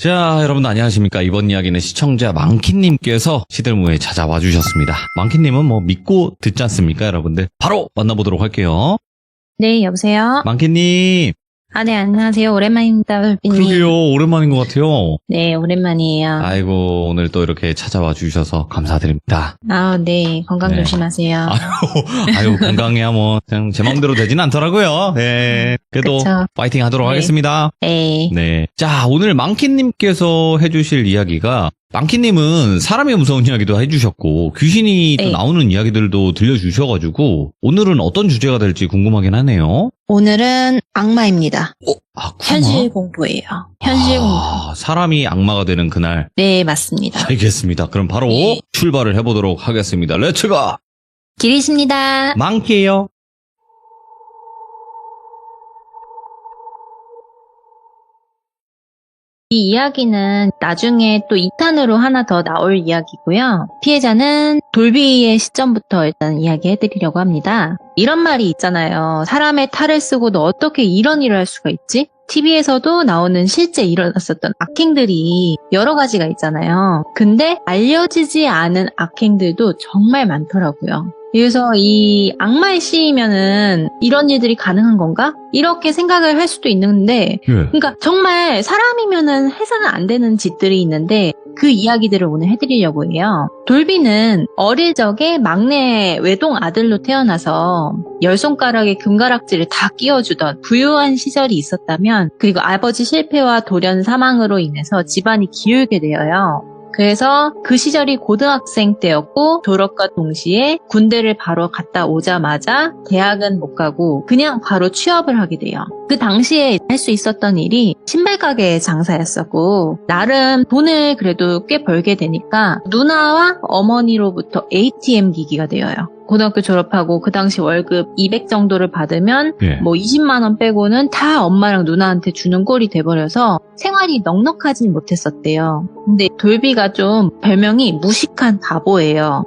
자, 여러분 안녕하십니까. 이번 이야기는 시청자 망키님께서 시들무에 찾아와 주셨습니다. 망키님은 뭐 믿고 듣지 않습니까, 여러분들? 바로 만나보도록 할게요. 네, 여보세요? 망키님. 네, 안녕하세요. 오랜만입니다, 별빛님. 그러게요, 오랜만인 것 같아요. 네, 오랜만이에요. 아이고, 오늘 또 이렇게 찾아와 주셔서 감사드립니다. 네, 건강 네. 조심하세요. 아유, 건강해야 뭐, 그냥 제 마음대로 되진 않더라고요. 네. 그래도 그쵸. 파이팅 하도록 네. 하겠습니다. 네. 네. 자, 오늘 망키님께서 해주실 이야기가, 망키님은 사람의 무서운 이야기도 해주셨고, 귀신이 또 네. 나오는 이야기들도 들려주셔가지고, 오늘은 어떤 주제가 될지 궁금하긴 하네요. 오늘은 악마입니다. 악마? 현실 공포예요. 현실 공포. 사람이 악마가 되는 그날. 네, 맞습니다. 알겠습니다. 그럼 바로 네. 출발을 해보도록 하겠습니다. 렛츠고! 길이십니다. 망키예요. 이 이야기는 나중에 또 2탄으로 하나 더 나올 이야기고요. 피해자는 돌비의 시점부터 일단 이야기해드리려고 합니다. 이런 말이 있잖아요. 사람의 탈을 쓰고도 어떻게 이런 일을 할 수가 있지? TV에서도 나오는 실제 일어났었던 악행들이 여러 가지가 있잖아요. 근데 알려지지 않은 악행들도 정말 많더라고요. 그래서 이 악마의 씨이면은 이런 일들이 가능한 건가? 이렇게 생각을 할 수도 있는데, 예. 그러니까 정말 사람이면은 해서는 안 되는 짓들이 있는데 그 이야기들을 오늘 해드리려고 해요. 돌비는 어릴 적에 막내 외동 아들로 태어나서 10손가락에 금가락지를 다 끼워주던 부유한 시절이 있었다면, 그리고 아버지 실패와 돌연 사망으로 인해서 집안이 기울게 되어요. 그래서 그 시절이 고등학생 때였고, 졸업과 동시에 군대를 바로 갔다 오자마자 대학은 못 가고 그냥 바로 취업을 하게 돼요. 그 당시에 할 수 있었던 일이 신발 가게 장사였었고, 나름 돈을 그래도 꽤 벌게 되니까 누나와 어머니로부터 ATM 기기가 되어요. 고등학교 졸업하고 그 당시 월급 200 정도를 받으면 예. 뭐 20만 원 빼고는 다 엄마랑 누나한테 주는 꼴이 돼버려서 생활이 넉넉하진 못했었대요. 근데 돌비가 좀 별명이 무식한 바보예요.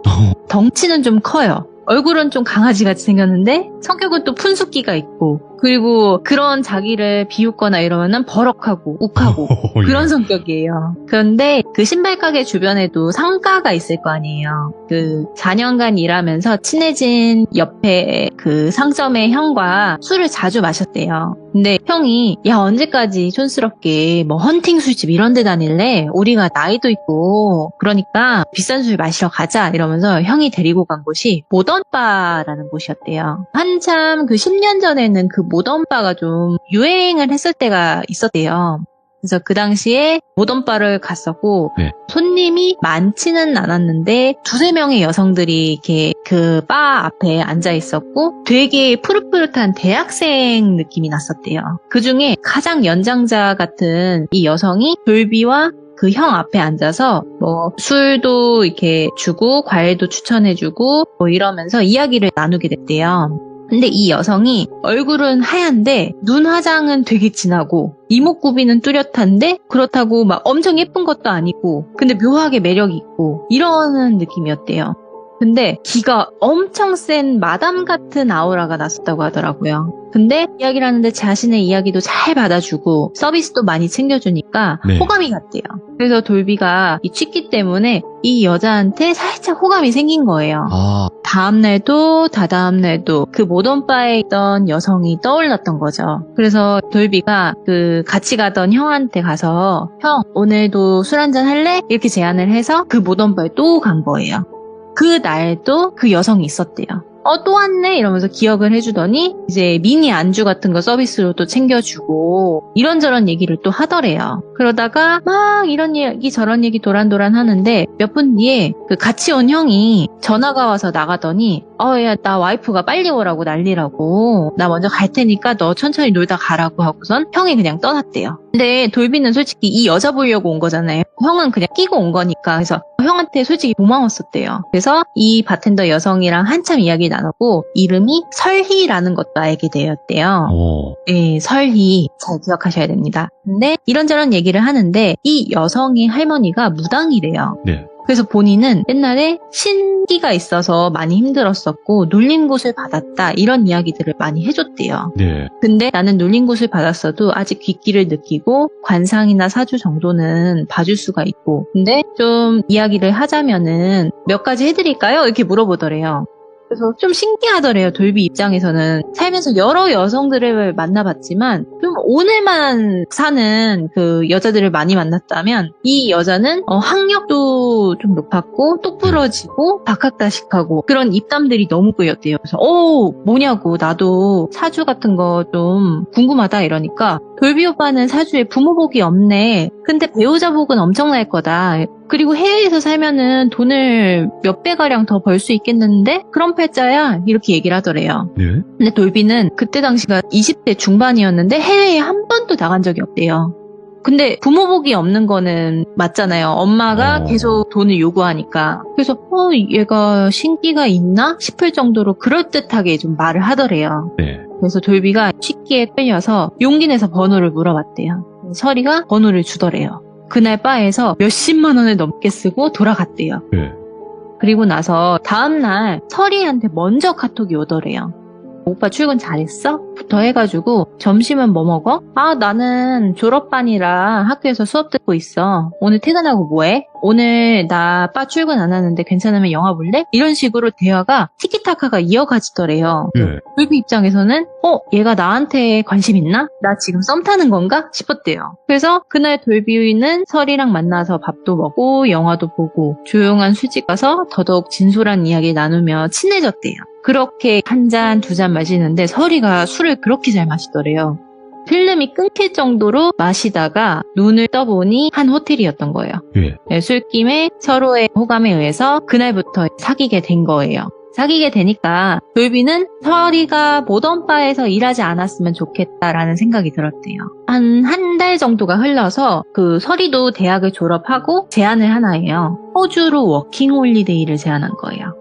덩치는 좀 커요. 얼굴은 좀 강아지같이 생겼는데 성격은 또 푼숙기가 있고, 그리고 그런 자기를 비웃거나 이러면은 버럭하고 욱하고 그런 성격이에요. 그런데 그 신발 가게 주변에도 상가가 있을 거 아니에요. 그 4년간 일하면서 친해진 옆에 그 상점의 형과 술을 자주 마셨대요. 근데 형이 야, 언제까지 촌스럽게 뭐 헌팅 술집 이런 데 다닐래? 우리가 나이도 있고 그러니까 비싼 술 마시러 가자 이러면서 형이 데리고 간 곳이 모던바라는 곳이었대요. 한참 그 10년 전에는 그 모던바가 좀 유행을 했을 때가 있었대요. 그래서 그 당시에 모던바를 갔었고, 네. 손님이 많지는 않았는데 두세 명의 여성들이 이렇게 그 바 앞에 앉아 있었고, 되게 푸릇푸릇한 대학생 느낌이 났었대요. 그 중에 가장 연장자 같은 이 여성이 돌비와 그 형 앞에 앉아서 뭐 술도 이렇게 주고 과일도 추천해주고 뭐 이러면서 이야기를 나누게 됐대요. 근데 이 여성이 얼굴은 하얀데 눈 화장은 되게 진하고 이목구비는 뚜렷한데 그렇다고 막 엄청 예쁜 것도 아니고 근데 묘하게 매력이 있고 이러는 느낌이었대요. 근데 기가 엄청 센 마담 같은 아우라가 났었다고 하더라고요. 근데 이야기를 하는데 자신의 이야기도 잘 받아주고 서비스도 많이 챙겨주니까 네. 호감이 갔대요. 그래서 돌비가 이 취기 때문에 이 여자한테 살짝 호감이 생긴 거예요. 다음날도 다다음날도 그 모던바에 있던 여성이 떠올랐던 거죠. 그래서 돌비가 그 같이 가던 형한테 가서 형 오늘도 술 한잔 할래? 이렇게 제안을 해서 그 모던바에 또 간 거예요. 그 날도 그 여성이 있었대요. 또 왔네? 이러면서 기억을 해주더니 이제 미니 안주 같은 거 서비스로 또 챙겨주고 이런저런 얘기를 또 하더래요. 그러다가 막 이런 얘기 저런 얘기 도란도란 하는데 몇 분 뒤에 그 같이 온 형이 전화가 와서 나가더니 야, 나 와이프가 빨리 오라고 난리라고. 나 먼저 갈 테니까 너 천천히 놀다 가라고 하고선 형이 그냥 떠났대요. 근데 돌비는 솔직히 이 여자 보려고 온 거잖아요. 형은 그냥 끼고 온 거니까. 그래서 형한테 솔직히 고마웠었대요. 그래서 이 바텐더 여성이랑 한참 이야기 나누고 이름이 설희라는 것도 알게 되었대요. 네, 설희. 잘 기억하셔야 됩니다. 근데 이런저런 얘기를 하는데 이 여성의 할머니가 무당이래요. 네. 그래서 본인은 옛날에 신기가 있어서 많이 힘들었었고 눌린 곳을 받았다 이런 이야기들을 많이 해줬대요. 네. 근데 나는 눌린 곳을 받았어도 아직 귓기를 느끼고 관상이나 사주 정도는 봐줄 수가 있고 근데 좀 이야기를 하자면은 몇 가지 해드릴까요? 이렇게 물어보더래요. 그래서 좀 신기하더래요. 돌비 입장에서는 살면서 여러 여성들을 만나봤지만 좀 오늘만 사는 그 여자들을 많이 만났다면 이 여자는 학력도 좀 높았고 똑부러지고 박학다식하고 그런 입담들이 너무 꼬였대요. 그래서 뭐냐고 나도 사주 같은 거 좀 궁금하다 이러니까 돌비 오빠는 사주에 부모복이 없네. 근데 배우자 복은 엄청날 거다. 그리고 해외에서 살면은 돈을 몇 배가량 더 벌 수 있겠는데? 그런 팔자야. 이렇게 얘기를 하더래요. 네. 근데 돌비는 그때 당시가 20대 중반이었는데 해외에 한 번도 나간 적이 없대요. 근데 부모복이 없는 거는 맞잖아요. 엄마가 계속 돈을 요구하니까. 그래서 얘가 신기가 있나 싶을 정도로 그럴듯하게 좀 말을 하더래요. 네. 그래서 돌비가 식기에 끌려서 용기 내서 번호를 물어봤대요. 설이가 번호를 주더래요. 그날 바에서 몇십만 원을 넘게 쓰고 돌아갔대요. 네. 그리고 나서 다음날 설이한테 먼저 카톡이 오더래요. 오빠 출근 잘했어? 부터 해가지고 점심은 뭐 먹어? 나는 졸업반이라 학교에서 수업 듣고 있어. 오늘 퇴근하고 뭐해? 오늘 나 빠 출근 안 하는데 괜찮으면 영화 볼래? 이런 식으로 대화가 티키타카가 이어가지더래요. 돌비 입장에서는 얘가 나한테 관심 있나? 나 지금 썸 타는 건가? 싶었대요. 그래서 그날 돌비는 설이랑 만나서 밥도 먹고 영화도 보고 조용한 술집 가서 더더욱 진솔한 이야기 나누며 친해졌대요. 그렇게 한 잔, 두 잔 마시는데 설이가 술을 그렇게 잘 마시더래요. 필름이 끊길 정도로 마시다가 눈을 떠보니 한 호텔이었던 거예요. 네, 술김에 서로의 호감에 의해서 그날부터 사귀게 된 거예요. 사귀게 되니까 돌비는 설이가 모던바에서 일하지 않았으면 좋겠다라는 생각이 들었대요. 한 달 정도가 흘러서 그 설이도 대학을 졸업하고 제안을 하나 해요. 호주로 워킹홀리데이를 제안한 거예요.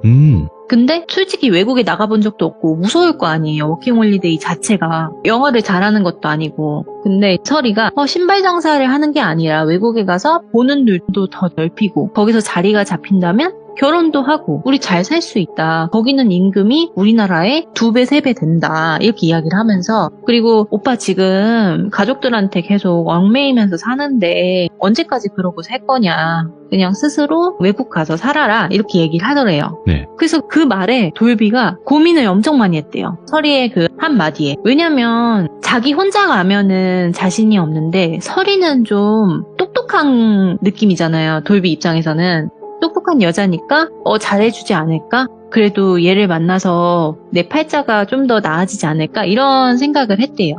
근데 솔직히 외국에 나가본 적도 없고 무서울 거 아니에요. 워킹홀리데이 자체가. 영어를 잘하는 것도 아니고. 근데 설이가 신발 장사를 하는 게 아니라 외국에 가서 보는 눈도 더 넓히고 거기서 자리가 잡힌다면 결혼도 하고 우리 잘 살 수 있다. 거기는 임금이 우리나라의 2배, 3배 된다. 이렇게 이야기를 하면서 그리고 오빠 지금 가족들한테 계속 얽매이면서 사는데 언제까지 그러고 살 거냐. 그냥 스스로 외국 가서 살아라. 이렇게 얘기를 하더래요. 네. 그래서 그 말에 돌비가 고민을 엄청 많이 했대요. 설이의 그 한마디에. 왜냐면 자기 혼자 가면은 자신이 없는데 설이는 좀 똑똑한 느낌이잖아요. 돌비 입장에서는. 똑똑한 여자니까 잘해주지 않을까? 그래도 얘를 만나서 내 팔자가 좀 더 나아지지 않을까? 이런 생각을 했대요.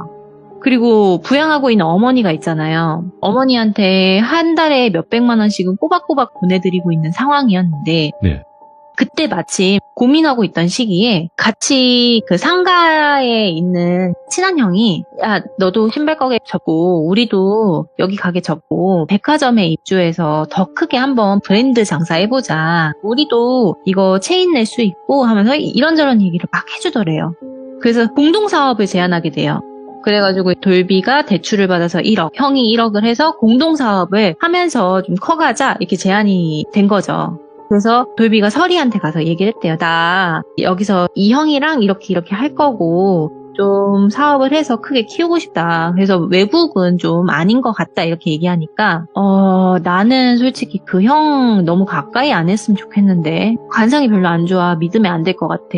그리고 부양하고 있는 어머니가 있잖아요. 어머니한테 한 달에 몇백만 원씩은 꼬박꼬박 보내드리고 있는 상황이었는데 네. 그때 마침 고민하고 있던 시기에 같이 그 상가에 있는 친한 형이 야 너도 신발 가게 접고 우리도 여기 가게 접고 백화점에 입주해서 더 크게 한번 브랜드 장사해보자. 우리도 이거 체인 낼 수 있고 하면서 이런저런 얘기를 막 해주더래요. 그래서 공동사업을 제안하게 돼요. 그래가지고 돌비가 대출을 받아서 1억, 형이 1억을 해서 공동사업을 하면서 좀 커가자 이렇게 제안이 된 거죠. 그래서 돌비가 설이한테 가서 얘기를 했대요. 나 여기서 이 형이랑 이렇게 할 거고 좀 사업을 해서 크게 키우고 싶다. 그래서 외국은 좀 아닌 것 같다 이렇게 얘기하니까 나는 솔직히 그 형 너무 가까이 안 했으면 좋겠는데 관상이 별로 안 좋아. 믿으면 안 될 것 같아.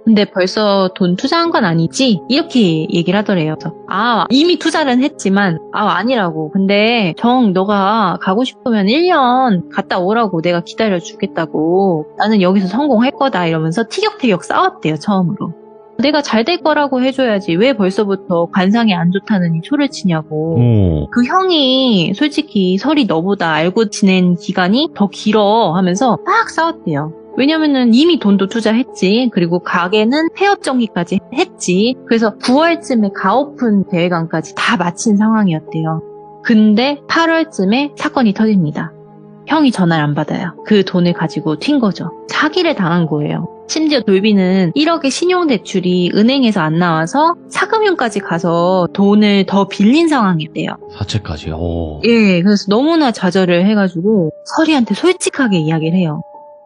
근데 벌써 돈 투자한 건 아니지? 이렇게 얘기를 하더래요. 그래서 이미 투자는 했지만 아니라고. 근데 너가 가고 싶으면 1년 갔다 오라고 내가 기다려주겠다고. 나는 여기서 성공할 거다 이러면서 티격태격 싸웠대요. 처음으로. 내가 잘 될 거라고 해줘야지 왜 벌써부터 관상이 안 좋다느니 초를 치냐고. 그 형이 솔직히 설이 너보다 알고 지낸 기간이 더 길어 하면서 막 싸웠대요. 왜냐면은 이미 돈도 투자했지. 그리고 가게는 폐업 정리까지 했지. 그래서 9월쯤에 가오픈 대회관까지 다 마친 상황이었대요. 근데 8월쯤에 사건이 터집니다. 형이 전화를 안 받아요. 그 돈을 가지고 튄 거죠. 사기를 당한 거예요. 심지어 돌비는 1억의 신용대출이 은행에서 안 나와서 사금융까지 가서 돈을 더 빌린 상황이었대요. 사채까지요? 오. 예, 그래서 너무나 좌절을 해가지고 설이한테 솔직하게 이야기를 해요.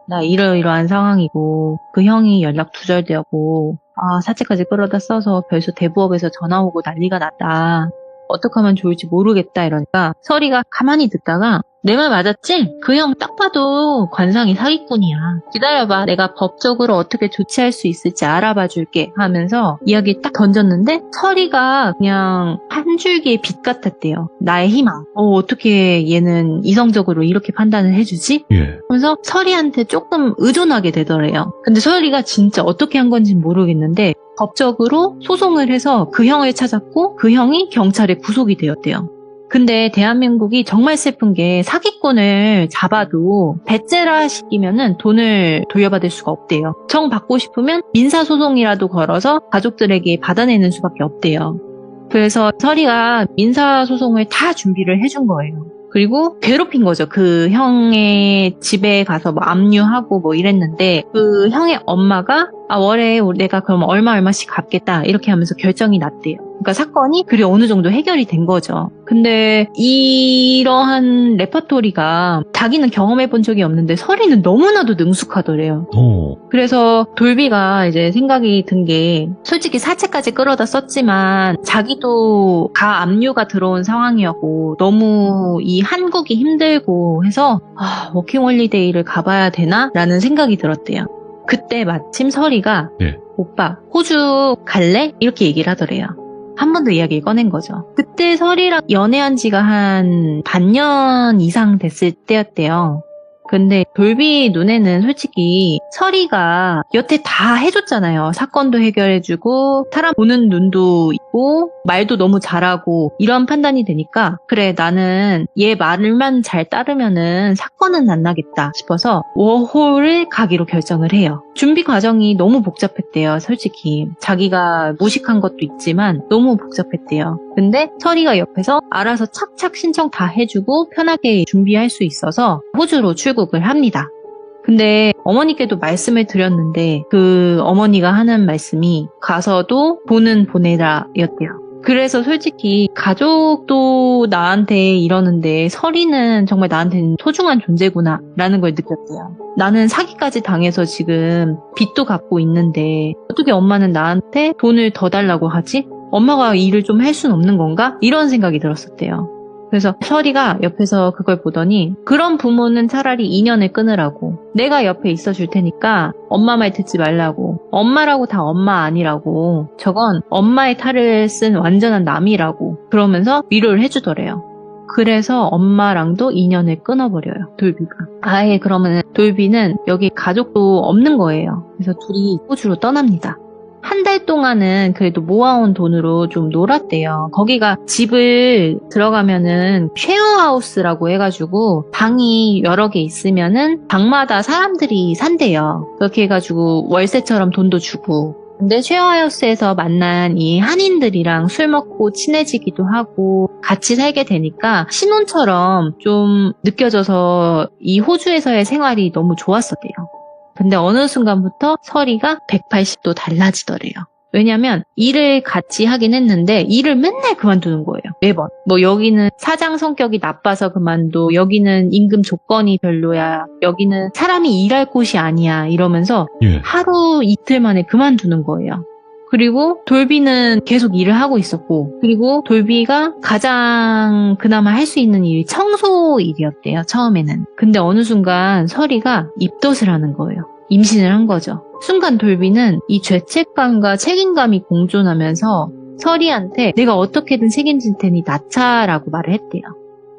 나 이러이러한 상황이고 그 형이 연락 두절되었고 사채까지 끌어다 써서 벌써 대부업에서 전화 오고 난리가 났다. 어떻게 하면 좋을지 모르겠다 이러니까 설이가 가만히 듣다가 내 말 맞았지? 그 형 딱 봐도 관상이 사기꾼이야. 기다려봐. 내가 법적으로 어떻게 조치할 수 있을지 알아봐 줄게 하면서 이야기 딱 던졌는데 설이가 그냥 한 줄기의 빛 같았대요. 나의 희망. 어떻게 얘는 이성적으로 이렇게 판단을 해주지? 예. 그래서 설이한테 조금 의존하게 되더래요. 근데 설이가 진짜 어떻게 한 건지 모르겠는데 법적으로 소송을 해서 그 형을 찾았고 그 형이 경찰에 구속이 되었대요. 근데 대한민국이 정말 슬픈 게 사기꾼을 잡아도 배째라 시키면은 돈을 돌려받을 수가 없대요. 정 받고 싶으면 민사소송이라도 걸어서 가족들에게 받아내는 수밖에 없대요. 그래서 설이가 민사소송을 다 준비를 해준 거예요. 그리고 괴롭힌 거죠. 그 형의 집에 가서 뭐 압류하고 뭐 이랬는데 그 형의 엄마가 월에 내가 그럼 얼마씩 갚겠다 이렇게 하면서 결정이 났대요. 그러니까 사건이 그리 어느 정도 해결이 된 거죠. 근데 이러한 레퍼토리가 자기는 경험해 본 적이 없는데 설이는 너무나도 능숙하더래요. 그래서 돌비가 이제 생각이 든 게 솔직히 사채까지 끌어다 썼지만 자기도 가 압류가 들어온 상황이었고 너무 이 한국이 힘들고 해서 워킹홀리데이를 가봐야 되나? 라는 생각이 들었대요. 그때 마침 설이가 네. 오빠 호주 갈래? 이렇게 얘기를 하더래요. 한 번 더 이야기 꺼낸 거죠. 그때 설이랑 연애한 지가 한 반년 이상 됐을 때였대요. 근데 돌비 눈에는 솔직히 설이가 여태 다 해줬잖아요. 사건도 해결해주고 사람 보는 눈도 있고 말도 너무 잘하고 이런 판단이 되니까 그래 나는 얘 말만 잘 따르면은 사건은 안 나겠다 싶어서 워홀을 가기로 결정을 해요. 준비 과정이 너무 복잡했대요. 솔직히 자기가 무식한 것도 있지만 너무 복잡했대요. 근데 설이가 옆에서 알아서 착착 신청 다 해주고 편하게 준비할 수 있어서 호주로 출국을 합니다. 근데 어머니께도 말씀을 드렸는데 그 어머니가 하는 말씀이 가서도 돈은 보내라 였대요. 그래서 솔직히 가족도 나한테 이러는데 설이는 정말 나한테는 소중한 존재구나 라는 걸 느꼈대요. 나는 사기까지 당해서 지금 빚도 갚고 있는데 어떻게 엄마는 나한테 돈을 더 달라고 하지? 엄마가 일을 좀 할 순 없는 건가? 이런 생각이 들었었대요. 그래서 설이가 옆에서 그걸 보더니 그런 부모는 차라리 인연을 끊으라고 내가 옆에 있어줄 테니까 엄마 말 듣지 말라고 엄마라고 다 엄마 아니라고 저건 엄마의 탈을 쓴 완전한 남이라고 그러면서 위로를 해주더래요. 그래서 엄마랑도 인연을 끊어버려요. 돌비가. 아예 그러면 돌비는 여기 가족도 없는 거예요. 그래서 둘이 호주로 떠납니다. 한 달 동안은 그래도 모아온 돈으로 좀 놀았대요. 거기가 집을 들어가면은 쉐어하우스라고 해가지고 방이 여러 개 있으면은 방마다 사람들이 산대요. 그렇게 해가지고 월세처럼 돈도 주고. 근데 쉐어하우스에서 만난 이 한인들이랑 술 먹고 친해지기도 하고 같이 살게 되니까 신혼처럼 좀 느껴져서 이 호주에서의 생활이 너무 좋았었대요. 근데 어느 순간부터 설이가 180도 달라지더래요. 왜냐면 일을 같이 하긴 했는데 일을 맨날 그만두는 거예요. 매번. 뭐 여기는 사장 성격이 나빠서 그만둬. 여기는 임금 조건이 별로야. 여기는 사람이 일할 곳이 아니야. 이러면서 하루 이틀 만에 그만두는 거예요. 그리고 돌비는 계속 일을 하고 있었고 그리고 돌비가 가장 그나마 할 수 있는 일이 청소 일이었대요. 처음에는. 근데 어느 순간 설이가 입덧을 하는 거예요. 임신을 한 거죠. 순간 돌비는 이 죄책감과 책임감이 공존하면서 설이한테 내가 어떻게든 책임질 테니 낳자라고 말을 했대요.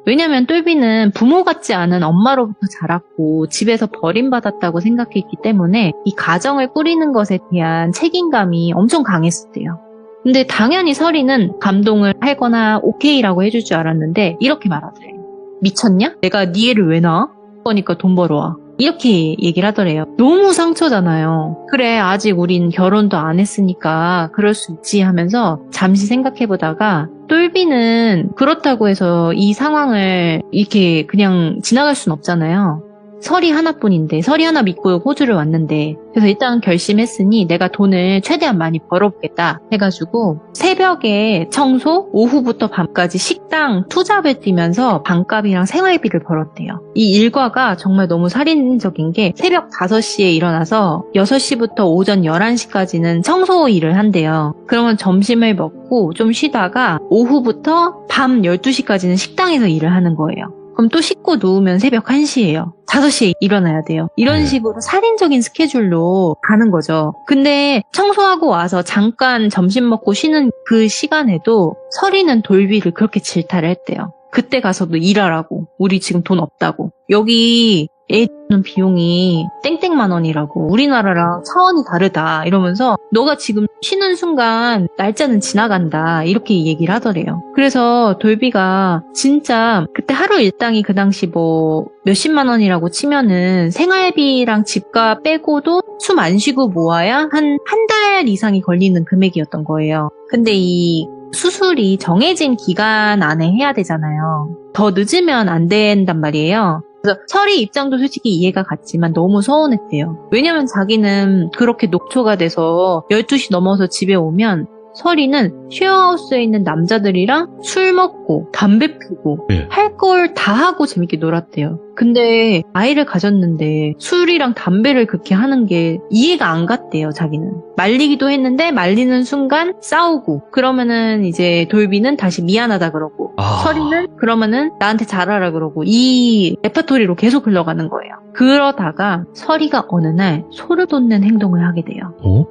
왜냐면 똘비는 부모 같지 않은 엄마로부터 자랐고 집에서 버림받았다고 생각했기 때문에 이 가정을 꾸리는 것에 대한 책임감이 엄청 강했었대요. 근데 당연히 설이는 감동을 하거나 오케이라고 해줄 줄 알았는데 이렇게 말하더래요. 미쳤냐? 내가 네 애를 왜 낳아? 그러니까 돈 벌어와. 이렇게 얘기를 하더래요. 너무 상처잖아요. 그래 아직 우린 결혼도 안 했으니까 그럴 수 있지 하면서 잠시 생각해보다가 똘비는 그렇다고 해서 이 상황을 이렇게 그냥 지나갈 순 없잖아요. 설이 하나뿐인데 설이 하나 믿고 호주를 왔는데 그래서 일단 결심했으니 내가 돈을 최대한 많이 벌어보겠다 해가지고 새벽에 청소, 오후부터 밤까지 식당 투잡을 뛰면서 방값이랑 생활비를 벌었대요. 이 일과가 정말 너무 살인적인 게 새벽 5시에 일어나서 6시부터 오전 11시까지는 청소 일을 한대요. 그러면 점심을 먹고 좀 쉬다가 오후부터 밤 12시까지는 식당에서 일을 하는 거예요. 그럼 또 씻고 누우면 새벽 1시예요. 5시에 일어나야 돼요. 이런 식으로 살인적인 스케줄로 가는 거죠. 근데 청소하고 와서 잠깐 점심 먹고 쉬는 그 시간에도 설이는 돌비를 그렇게 질타를 했대요. 그때 가서도 일하라고. 우리 지금 돈 없다고. 여기 애 주는 비용이 땡땡만 원이라고. 우리나라랑 차원이 다르다. 이러면서 너가 지금 쉬는 순간 날짜는 지나간다. 이렇게 얘기를 하더래요. 그래서 돌비가 진짜 그때 하루 일당이 그 당시 뭐 몇십만 원이라고 치면은 생활비랑 집값 빼고도 숨 안 쉬고 모아야 한 달 이상이 걸리는 금액이었던 거예요. 근데 이 수술이 정해진 기간 안에 해야 되잖아요. 더 늦으면 안 된단 말이에요. 그래서 설이 입장도 솔직히 이해가 갔지만 너무 서운했대요. 왜냐면 자기는 그렇게 녹초가 돼서 12시 넘어서 집에 오면 설이는 쉐어하우스에 있는 남자들이랑 술 먹고 담배 피고 할 걸 다 하고 재밌게 놀았대요. 근데 아이를 가졌는데 술이랑 담배를 그렇게 하는 게 이해가 안 갔대요, 자기는. 말리기도 했는데 말리는 순간 싸우고 그러면은 이제 돌비는 다시 미안하다 그러고 설이는 그러면은 나한테 잘하라 그러고 이 레퍼토리로 계속 흘러가는 거예요. 그러다가 설이가 어느 날 소를 돋는 행동을 하게 돼요.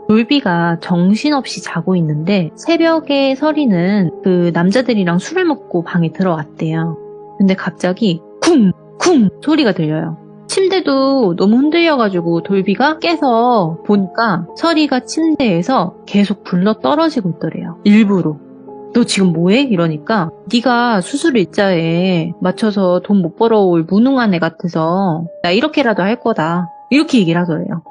돌비가 정신없이 자고 있는데 새벽에 설이는 그 남자들이랑 술을 먹고 방에 들어왔대요. 근데 갑자기 쿵쿵 소리가 들려요. 침대도 너무 흔들려가지고 돌비가 깨서 보니까 설이가 침대에서 계속 굴러 떨어지고 있더래요. 일부러. 너 지금 뭐해? 이러니까 네가 수술 일자에 맞춰서 돈 못 벌어올 무능한 애 같아서 나 이렇게라도 할 거다. 이렇게 얘기를 하더래요.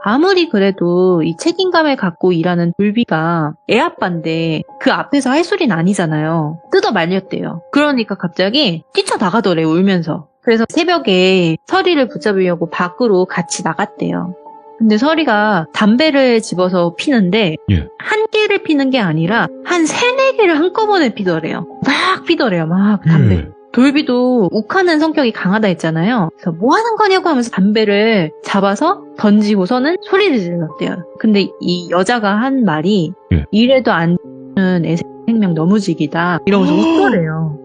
아무리 그래도 이 책임감을 갖고 일하는 돌비가 애아빠인데 그 앞에서 할 소리는 아니잖아요. 뜯어 말렸대요. 그러니까 갑자기 뛰쳐나가더래 울면서. 그래서 새벽에 설이를 붙잡으려고 밖으로 같이 나갔대요. 근데 설이가 담배를 집어서 피는데 한 개를 피는 게 아니라 한 3-4개를 한꺼번에 피더래요. 막 피더래요. 막 담배. 돌비도 욱하는 성격이 강하다 했잖아요. 그래서 뭐 하는 거냐고 하면서 담배를 잡아서 던지고서는 소리를 질렀대요. 근데 이 여자가 한 말이 이래도 안 되는 애 생명 너무지기다 이러면서 웃더래요.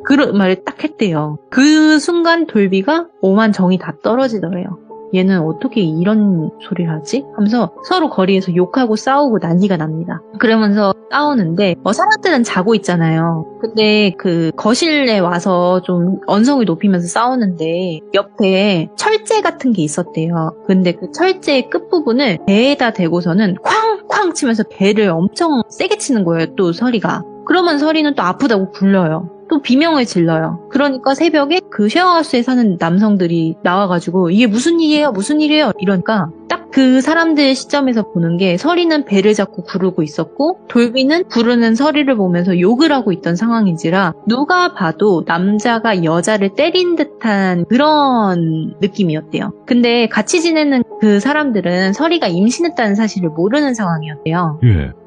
그런 말을 딱 했대요. 그 순간 돌비가 오만 정이 다 떨어지더래요. 얘는 어떻게 이런 소리를 하지? 하면서 서로 거리에서 욕하고 싸우고 난리가 납니다. 그러면서 싸우는데 사람들은 자고 있잖아요. 근데 그 거실에 와서 좀 언성을 높이면서 싸우는데 옆에 철제 같은 게 있었대요. 근데 그 철제의 끝부분을 배에다 대고서는 쾅쾅 치면서 배를 엄청 세게 치는 거예요. 또 설이가. 그러면 설이는 또 아프다고 굴려요. 또 비명을 질러요. 그러니까 새벽에 그 쉐어하우스에 사는 남성들이 나와가지고 이게 무슨 일이에요? 무슨 일이에요? 이러니까 딱 그 사람들 시점에서 보는 게 설이는 배를 잡고 구르고 있었고 돌비는 구르는 설이를 보면서 욕을 하고 있던 상황인지라 누가 봐도 남자가 여자를 때린 듯한 그런 느낌이었대요. 근데 같이 지내는 그 사람들은 설이가 임신했다는 사실을 모르는 상황이었대요.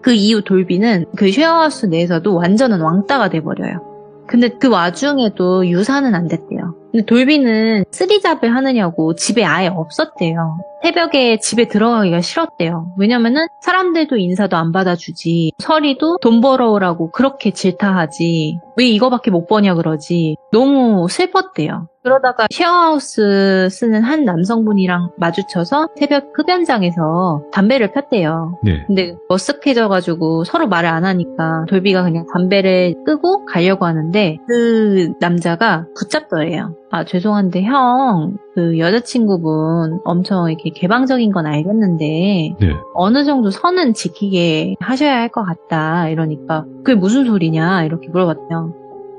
그 이후 돌비는 그 쉐어하우스 내에서도 완전한 왕따가 돼버려요. 근데 그 와중에도 유산은 안 됐대요. 근데 돌비는 쓰리잡을 하느냐고 집에 아예 없었대요. 새벽에 집에 들어가기가 싫었대요. 왜냐면은 사람들도 인사도 안 받아주지. 설이도 돈 벌어오라고 그렇게 질타하지. 왜 이거밖에 못 버냐 그러지. 너무 슬펐대요. 그러다가 쉐어하우스 쓰는 한 남성분이랑 마주쳐서 새벽 흡연장에서 담배를 폈대요. 근데 머쓱해져가지고 서로 말을 안 하니까 돌비가 그냥 담배를 끄고 가려고 하는데 그 남자가 붙잡더래요. 아, 죄송한데 형, 그 여자친구분 엄청 이렇게 개방적인 건 알겠는데 어느 정도 선은 지키게 하셔야 할 것 같다 이러니까 그게 무슨 소리냐 이렇게 물어봤대요.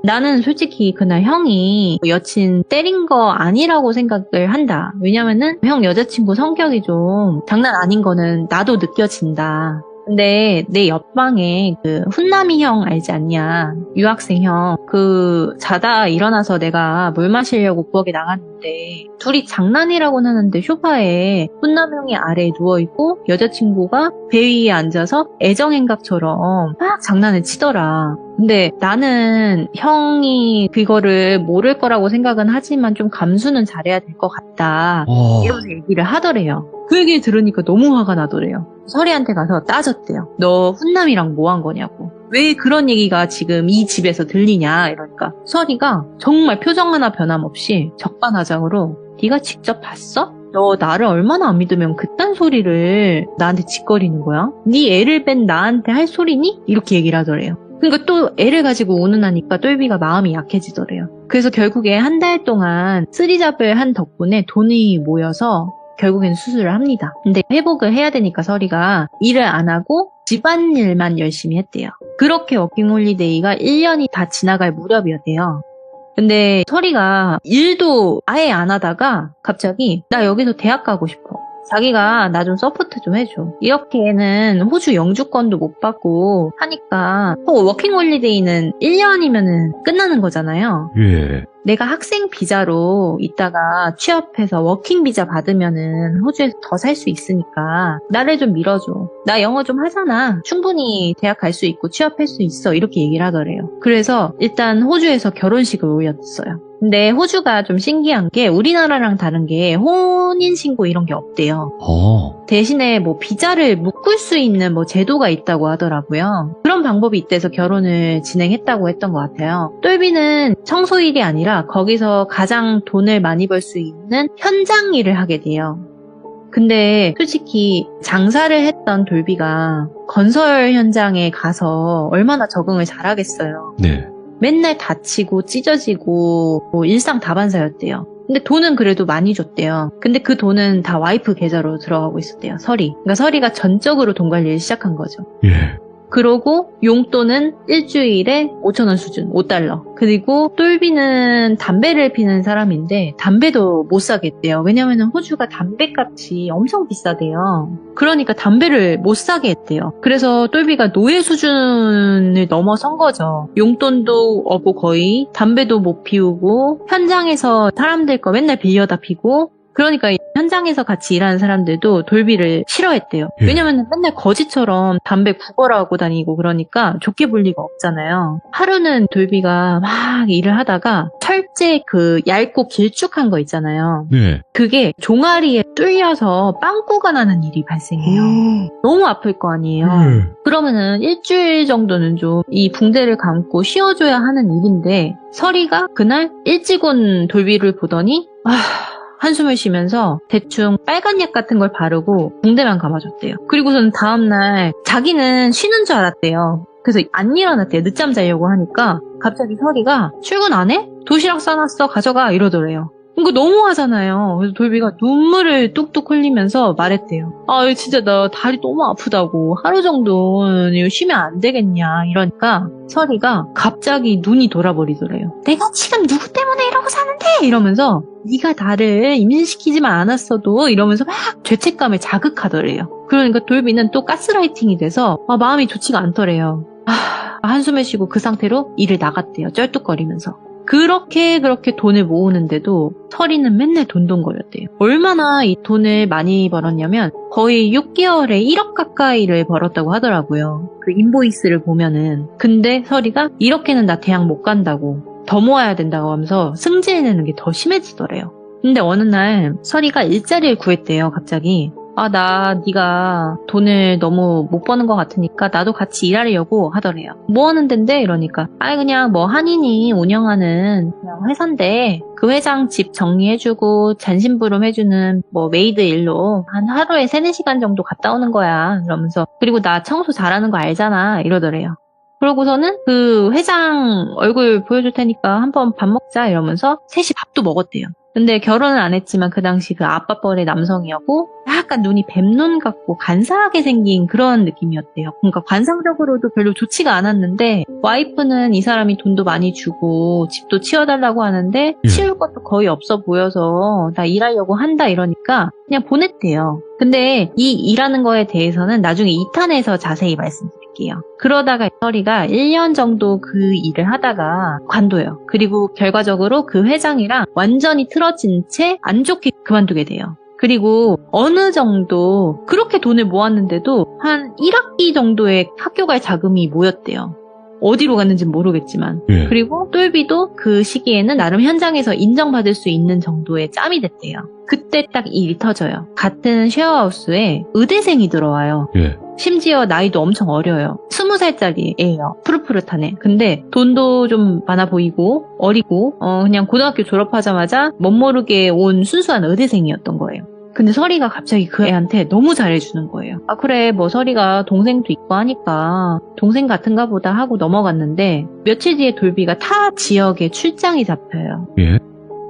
나는 솔직히 그날 형이 여친 때린 거 아니라고 생각을 한다. 왜냐면은 형 여자친구 성격이 좀 장난 아닌 거는 나도 느껴진다. 근데 내 옆방에 그 훈남이 형 알지 않냐? 유학생 형. 그 자다 일어나서 내가 물 마시려고 부엌에 나갔는데 둘이 장난이라고는 하는데 소파에 훈남 형이 아래에 누워있고 여자친구가 배 위에 앉아서 애정행각처럼 막 장난을 치더라. 근데 나는 형이 그거를 모를 거라고 생각은 하지만 좀 감수는 잘해야 될 것 같다. 이러면서 얘기를 하더래요. 그 얘기를 들으니까 너무 화가 나더래요. 설이한테 가서 따졌대요. 너 훈남이랑 뭐 한 거냐고. 왜 그런 얘기가 지금 이 집에서 들리냐 이러니까 설이가 정말 표정 하나 변함없이 적반하장으로 네가 직접 봤어? 너 나를 얼마나 안 믿으면 그딴 소리를 나한테 짓거리는 거야? 네 애를 뺀 나한테 할 소리니? 이렇게 얘기를 하더래요. 그러니까 또 애를 가지고 운운하니까 똘비가 마음이 약해지더래요. 그래서 결국에 한 달 동안 쓰리잡을 한 덕분에 돈이 모여서 결국엔 수술을 합니다. 근데 회복을 해야 되니까 설이가 일을 안 하고 집안일만 열심히 했대요. 그렇게 워킹홀리데이가 1년이 다 지나갈 무렵이었대요. 근데 설이가 일도 아예 안 하다가 갑자기 나 여기서 대학 가고 싶어. 자기가 나 좀 서포트 좀 해줘. 이렇게는 호주 영주권도 못 받고 하니까 워킹홀리데이는 1년이면 끝나는 거잖아요. 예. 내가 학생 비자로 있다가 취업해서 워킹 비자 받으면은 호주에서 더 살 수 있으니까 나를 좀 밀어줘. 나 영어 좀 하잖아. 충분히 대학 갈 수 있고 취업할 수 있어. 이렇게 얘기를 하더래요. 그래서 일단 호주에서 결혼식을 올렸어요. 근데 호주가 좀 신기한 게 우리나라랑 다른 게 혼인신고 이런 게 없대요. 대신에 뭐 비자를 묶을 수 있는 뭐 제도가 있다고 하더라고요. 그런 방법이 있대서 결혼을 진행했다고 했던 것 같아요. 똘비는 청소일이 아니라 거기서 가장 돈을 많이 벌 수 있는 현장 일을 하게 돼요. 근데 솔직히 장사를 했던 돌비가 건설 현장에 가서 얼마나 적응을 잘하겠어요. 네. 맨날 다치고 찢어지고 뭐 일상다반사였대요. 근데 돈은 그래도 많이 줬대요. 근데 그 돈은 다 와이프 계좌로 들어가고 있었대요. 설이. 그러니까 설이가 전적으로 돈 관리를 시작한 거죠. 예. 그러고 용돈은 일주일에 5,000원 수준, 5달러. 그리고 똘비는 담배를 피는 사람인데 담배도 못 사겠대요. 왜냐면 호주가 담배값이 엄청 비싸대요. 그러니까 담배를 못 사게 했대요. 그래서 똘비가 노예 수준을 넘어선 거죠. 용돈도 없고 거의 담배도 못 피우고 현장에서 사람들 거 맨날 빌려다 피고 그러니까 현장에서 같이 일하는 사람들도 돌비를 싫어했대요. 예. 왜냐면 맨날 거지처럼 담배 구걸하고 다니고 그러니까 좋게 볼 리가 없잖아요. 하루는 돌비가 막 일을 하다가 철제 그 얇고 길쭉한 거 있잖아요. 네. 그게 종아리에 뚫려서 빵꾸가 나는 일이 발생해요. 너무 아플 거 아니에요. 그러면은 일주일 정도는 좀 이 붕대를 감고 쉬어줘야 하는 일인데 설이가 그날 일찍 온 돌비를 보더니 한숨을 쉬면서 대충 빨간 약 같은 걸 바르고 붕대만 감아줬대요. 그리고서는 다음날 자기는 쉬는 줄 알았대요. 그래서 안 일어났대요. 늦잠 자려고 하니까 갑자기 설이가 출근 안 해? 도시락 싸놨어 가져가 이러더래요. 이거 너무하잖아요. 그래서 돌비가 눈물을 뚝뚝 흘리면서 말했대요. 이거 진짜 나 다리 너무 아프다고 하루 정도는 이거 쉬면 안 되겠냐 이러니까 설이가 갑자기 눈이 돌아버리더래요. 내가 지금 누구 때문에 이러고 사는데 이러면서 네가 나를 임신시키지만 않았어도 이러면서 막 죄책감을 자극하더래요. 그러니까 돌비는 또 가스라이팅이 돼서 마음이 좋지가 않더래요. 한숨을 쉬고 그 상태로 일을 나갔대요. 쩔뚝거리면서. 그렇게 돈을 모으는데도 설이는 맨날 돈돈거렸대요. 얼마나 이 돈을 많이 벌었냐면 거의 6개월에 1억 가까이를 벌었다고 하더라고요. 그 인보이스를 보면은. 근데 설이가 이렇게는 나 대학 못 간다고 더 모아야 된다고 하면서 승질내는 게 더 심해지더래요. 근데 어느 날 설이가 일자리를 구했대요. 갑자기. 네가 돈을 너무 못 버는 것 같으니까 나도 같이 일하려고 하더래요. 뭐 하는 데인데? 이러니까 그냥 뭐 한인이 운영하는 그냥 회사인데 그 회장 집 정리해주고 잔심부름 해주는 뭐 메이드 일로 한 하루에 3-4시간 정도 갔다 오는 거야. 이러면서 그리고 나 청소 잘하는 거 알잖아. 이러더래요. 그러고서는 그 회장 얼굴 보여줄 테니까 한번 밥 먹자 이러면서 셋이 밥도 먹었대요. 근데 결혼은 안 했지만 그 당시 그 아빠뻘의 남성이었고 약간 눈이 뱀눈 같고 간사하게 생긴 그런 느낌이었대요. 그러니까 관상적으로도 별로 좋지가 않았는데 와이프는 이 사람이 돈도 많이 주고 집도 치워달라고 하는데 치울 것도 거의 없어 보여서 나 일하려고 한다 이러니까 그냥 보냈대요. 근데 이 일하는 거에 대해서는 나중에 2탄에서 자세히 말씀드릴게요. 그러다가 서리가 1년 정도 그 일을 하다가 관둬요. 그리고 결과적으로 그 회장이랑 완전히 틀어진 채 안 좋게 그만두게 돼요. 그리고 어느 정도 그렇게 돈을 모았는데도 한 1학기 정도의 학교 갈 자금이 모였대요. 어디로 갔는지 모르겠지만. 예. 그리고 똘비도 그 시기에는 나름 현장에서 인정받을 수 있는 정도의 짬이 됐대요. 그때 딱 일이 터져요. 같은 쉐어하우스에 의대생이 들어와요. 예. 심지어 나이도 엄청 어려요. 20살짜리 애예요. 푸릇푸릇하네. 근데 돈도 좀 많아 보이고 어리고 그냥 고등학교 졸업하자마자 멋모르게 온 순수한 의대생이었던 거예요. 근데 서리가 갑자기 그 애한테 너무 잘해주는 거예요. 아 그래 뭐 서리가 동생도 있고 하니까 동생 같은가 보다 하고 넘어갔는데 며칠 뒤에 돌비가 타 지역에 출장이 잡혀요. 예.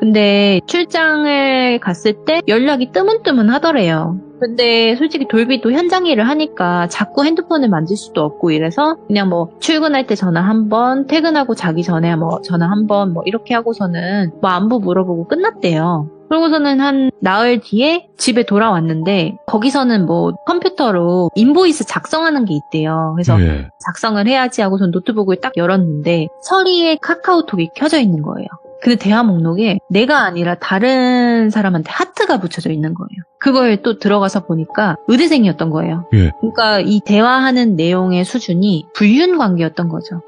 근데 출장을 갔을 때 연락이 뜨문뜨문하더래요. 근데 솔직히 돌비도 현장 일을 하니까 자꾸 핸드폰을 만질 수도 없고 이래서 그냥 뭐 출근할 때 전화 한 번, 퇴근하고 자기 전에 뭐 전화 한 번 뭐 이렇게 하고서는 뭐 안부 물어보고 끝났대요. 그러고서는 한 나흘 뒤에 집에 돌아왔는데 거기서는 뭐 컴퓨터로 인보이스 작성하는 게 있대요. 그래서 예. 작성을 해야지 하고서 노트북을 딱 열었는데 서리의 카카오톡이 켜져 있는 거예요. 근데 대화 목록에 내가 아니라 다른 사람한테 하트가 붙여져 있는 거예요. 그걸 또 들어가서 보니까 의대생이었던 거예요. 예. 그러니까 이 대화하는 내용의 수준이 불륜 관계였던 거죠.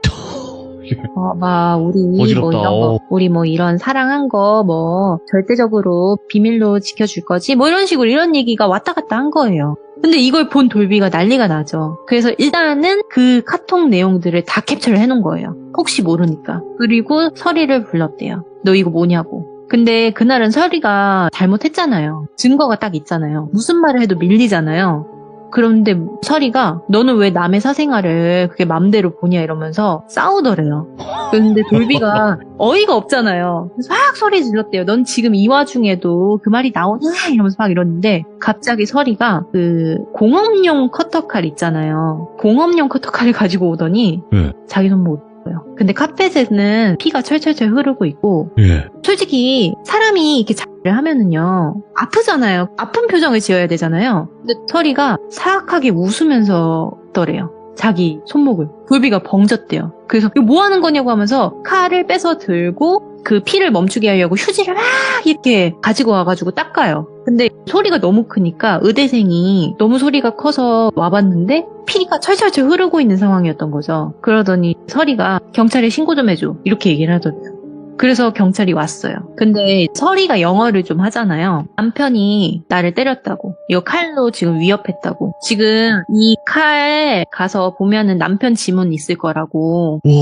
막 우리 어지럽다. 뭐 이런 거, 우리 뭐 이런 사랑한 거 뭐 절대적으로 비밀로 지켜줄 거지 뭐 이런 식으로 이런 얘기가 왔다 갔다 한 거예요. 근데 이걸 본 돌비가 난리가 나죠. 그래서 일단은 그 카톡 내용들을 다 캡처를 해놓은 거예요. 혹시 모르니까. 그리고 서리를 불렀대요. 너 이거 뭐냐고. 근데 그날은 서리가 잘못했잖아요. 증거가 딱 있잖아요. 무슨 말을 해도 밀리잖아요. 그런데 서리가 너는 왜 남의 사생활을 그게 맘대로 보냐 이러면서 싸우더래요. 근데 돌비가 어이가 없잖아요. 그래서 막 소리 질렀대요. 넌 지금 이 와중에도 그 말이 나오냐 이러면서 막 이러는데 갑자기 서리가 그 공업용 커터칼 있잖아요. 공업용 커터칼을 가지고 오더니 예. 자기 손목 거예요. 근데 카펫에는 피가 철철철 흐르고 있고 예. 솔직히 사람이 이렇게 자를 하면은요 아프잖아요. 아픈 표정을 지어야 되잖아요. 근데 서리가 사악하게 웃으면서 떠래요. 자기 손목을. 돌비가 벙졌대요. 그래서 이거 뭐 하는 거냐고 하면서 칼을 빼서 들고 그 피를 멈추게 하려고 휴지를 막 이렇게 가지고 와가지고 닦아요. 근데 소리가 너무 크니까 의대생이 너무 소리가 커서 와봤는데 피가 철철철 흐르고 있는 상황이었던 거죠. 그러더니 서리가 경찰에 신고 좀 해줘 이렇게 얘기를 하더래요. 그래서 경찰이 왔어요. 근데 서리가 영어를 좀 하잖아요. 남편이 나를 때렸다고. 이거 칼로 지금 위협했다고. 지금 이 칼 가서 보면은 남편 지문 있을 거라고. 와.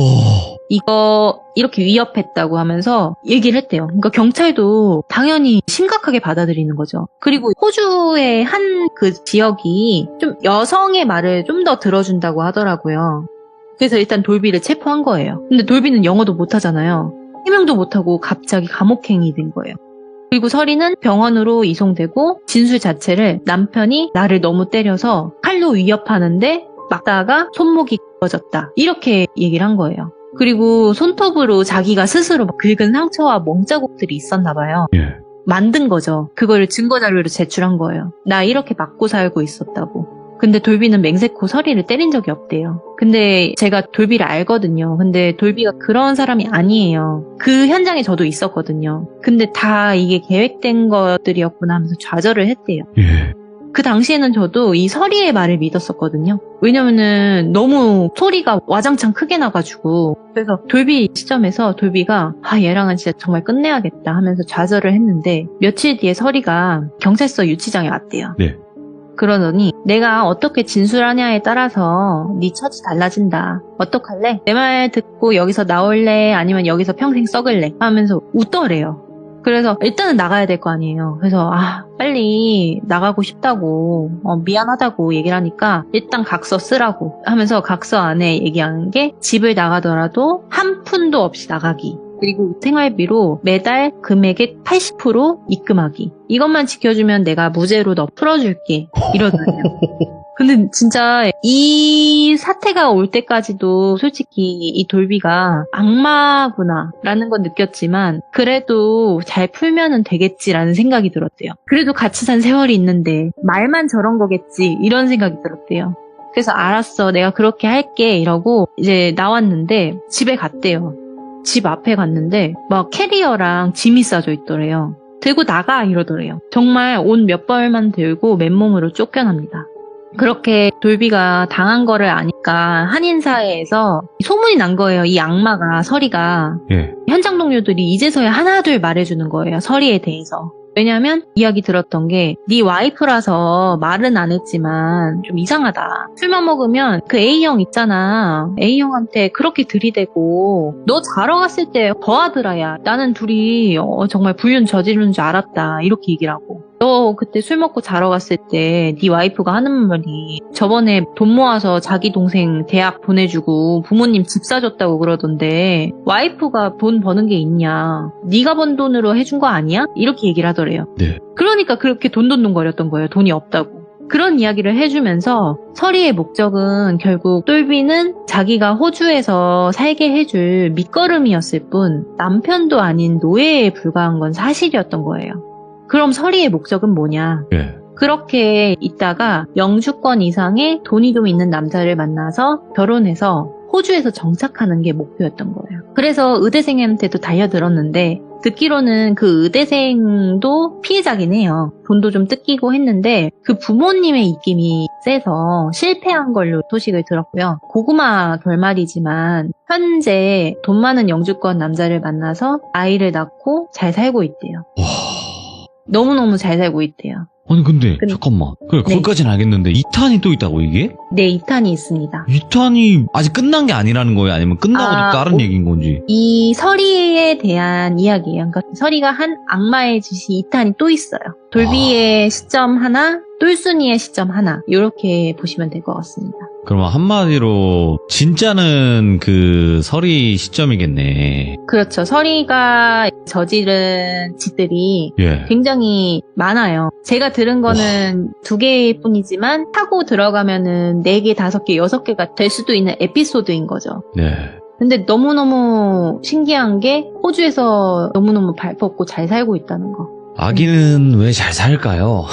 이거 이렇게 위협했다고 하면서 얘기를 했대요. 그러니까 경찰도 당연히 심각하게 받아들이는 거죠. 그리고 호주의 한 그 지역이 좀 여성의 말을 좀 더 들어준다고 하더라고요. 그래서 일단 돌비를 체포한 거예요. 근데 돌비는 영어도 못하잖아요. 해명도 못하고 갑자기 감옥행이 된 거예요. 그리고 서리는 병원으로 이송되고 진술 자체를 남편이 나를 너무 때려서 칼로 위협하는데 막다가 손목이 부러졌다 이렇게 얘기를 한 거예요. 그리고 손톱으로 자기가 스스로 긁은 상처와 멍자국들이 있었나 봐요. 예. 만든 거죠. 그거를 증거자료로 제출한 거예요. 나 이렇게 맞고 살고 있었다고. 근데 돌비는 맹세코 서리를 때린 적이 없대요. 근데 제가 돌비를 알거든요. 근데 돌비가 그런 사람이 아니에요. 그 현장에 저도 있었거든요. 근데 다 이게 계획된 것들이었구나 하면서 좌절을 했대요. 예. 그 당시에는 저도 이 서리의 말을 믿었었거든요. 왜냐면은 너무 소리가 와장창 크게 나가지고. 그래서 돌비 시점에서 돌비가 얘랑은 진짜 정말 끝내야겠다 하면서 좌절을 했는데 며칠 뒤에 서리가 경찰서 유치장에 왔대요. 네. 그러더니 내가 어떻게 진술하냐에 따라서 네 처지 달라진다. 어떡할래? 내 말 듣고 여기서 나올래? 아니면 여기서 평생 썩을래? 하면서 웃더래요. 그래서 일단은 나가야 될 거 아니에요. 그래서 빨리 나가고 싶다고 미안하다고 얘기를 하니까 일단 각서 쓰라고 하면서 각서 안에 얘기한 게 집을 나가더라도 한 푼도 없이 나가기. 그리고 생활비로 매달 금액의 80% 입금하기. 이것만 지켜주면 내가 무죄로 너 풀어줄게. 이러더래요. 근데 진짜 이 사태가 올 때까지도 솔직히 이 돌비가 악마구나 라는 건 느꼈지만 그래도 잘 풀면은 되겠지라는 생각이 들었대요. 그래도 같이 산 세월이 있는데 말만 저런 거겠지 이런 생각이 들었대요. 그래서 알았어 내가 그렇게 할게 이러고 이제 나왔는데 집에 갔대요. 집 앞에 갔는데 막 캐리어랑 짐이 싸져 있더래요. 들고 나가 이러더래요. 정말 옷 몇 벌만 들고 맨몸으로 쫓겨납니다. 그렇게 돌비가 당한 거를 아니까 한인사회에서 소문이 난 거예요. 이 악마가 서리가 예. 현장 동료들이 이제서야 하나둘 말해주는 거예요. 서리에 대해서. 왜냐면 이야기 들었던 게 네 와이프라서 말은 안 했지만 좀 이상하다. 술만 먹으면 그 A형 있잖아. A형한테 그렇게 들이대고 너 자러 갔을 때 더하더라야. 나는 둘이 정말 불륜 저지르는 줄 알았다. 이렇게 얘기를 하고. 너 그때 술 먹고 자러 갔을 때 네 와이프가 하는 말이 저번에 돈 모아서 자기 동생 대학 보내주고 부모님 집 사줬다고 그러던데 와이프가 돈 버는 게 있냐? 네가 번 돈으로 해준 거 아니야? 이렇게 얘기를 하더래요. 네. 그러니까 그렇게 돈돈돈거렸던 거예요. 돈이 없다고. 그런 이야기를 해주면서 서리의 목적은 결국 똘비는 자기가 호주에서 살게 해줄 밑거름이었을 뿐 남편도 아닌 노예에 불과한 건 사실이었던 거예요. 그럼 서리의 목적은 뭐냐? 예. 그렇게 있다가 영주권 이상의 돈이 좀 있는 남자를 만나서 결혼해서 호주에서 정착하는 게 목표였던 거예요. 그래서 의대생한테도 달려들었는데 듣기로는 그 의대생도 피해자긴 해요. 돈도 좀 뜯기고 했는데 그 부모님의 입김이 세서 실패한 걸로 소식을 들었고요. 고구마 결말이지만 현재 돈 많은 영주권 남자를 만나서 아이를 낳고 잘 살고 있대요. 와. 너무너무 잘 살고 있대요. 아니 근데 잠깐만. 그래 네. 거기까지는 알겠는데 2탄이 또 있다고 이게? 네, 2탄이 있습니다. 2탄이 아직 끝난 게 아니라는 거예요? 아니면 끝나고도 다른 얘기인 건지? 이 서리에 대한 이야기예요. 그러니까 서리가 한 악마의 짓이 2탄이 또 있어요. 돌비의 시점 하나, 똘순이의 시점 하나 이렇게 보시면 될 것 같습니다. 그러면 한마디로 진짜는 그 서리 시점이겠네. 그렇죠. 서리가 저지른 짓들이 예. 굉장히 많아요. 제가 들은 거는 2개일 뿐이지만 타고 들어가면은 4개, 5개, 6개가 될 수도 있는 에피소드인 거죠. 네. 근데 너무너무 신기한 게 호주에서 너무너무 발 뻗고 잘 살고 있다는 거. 아기는 왜 잘 살까요?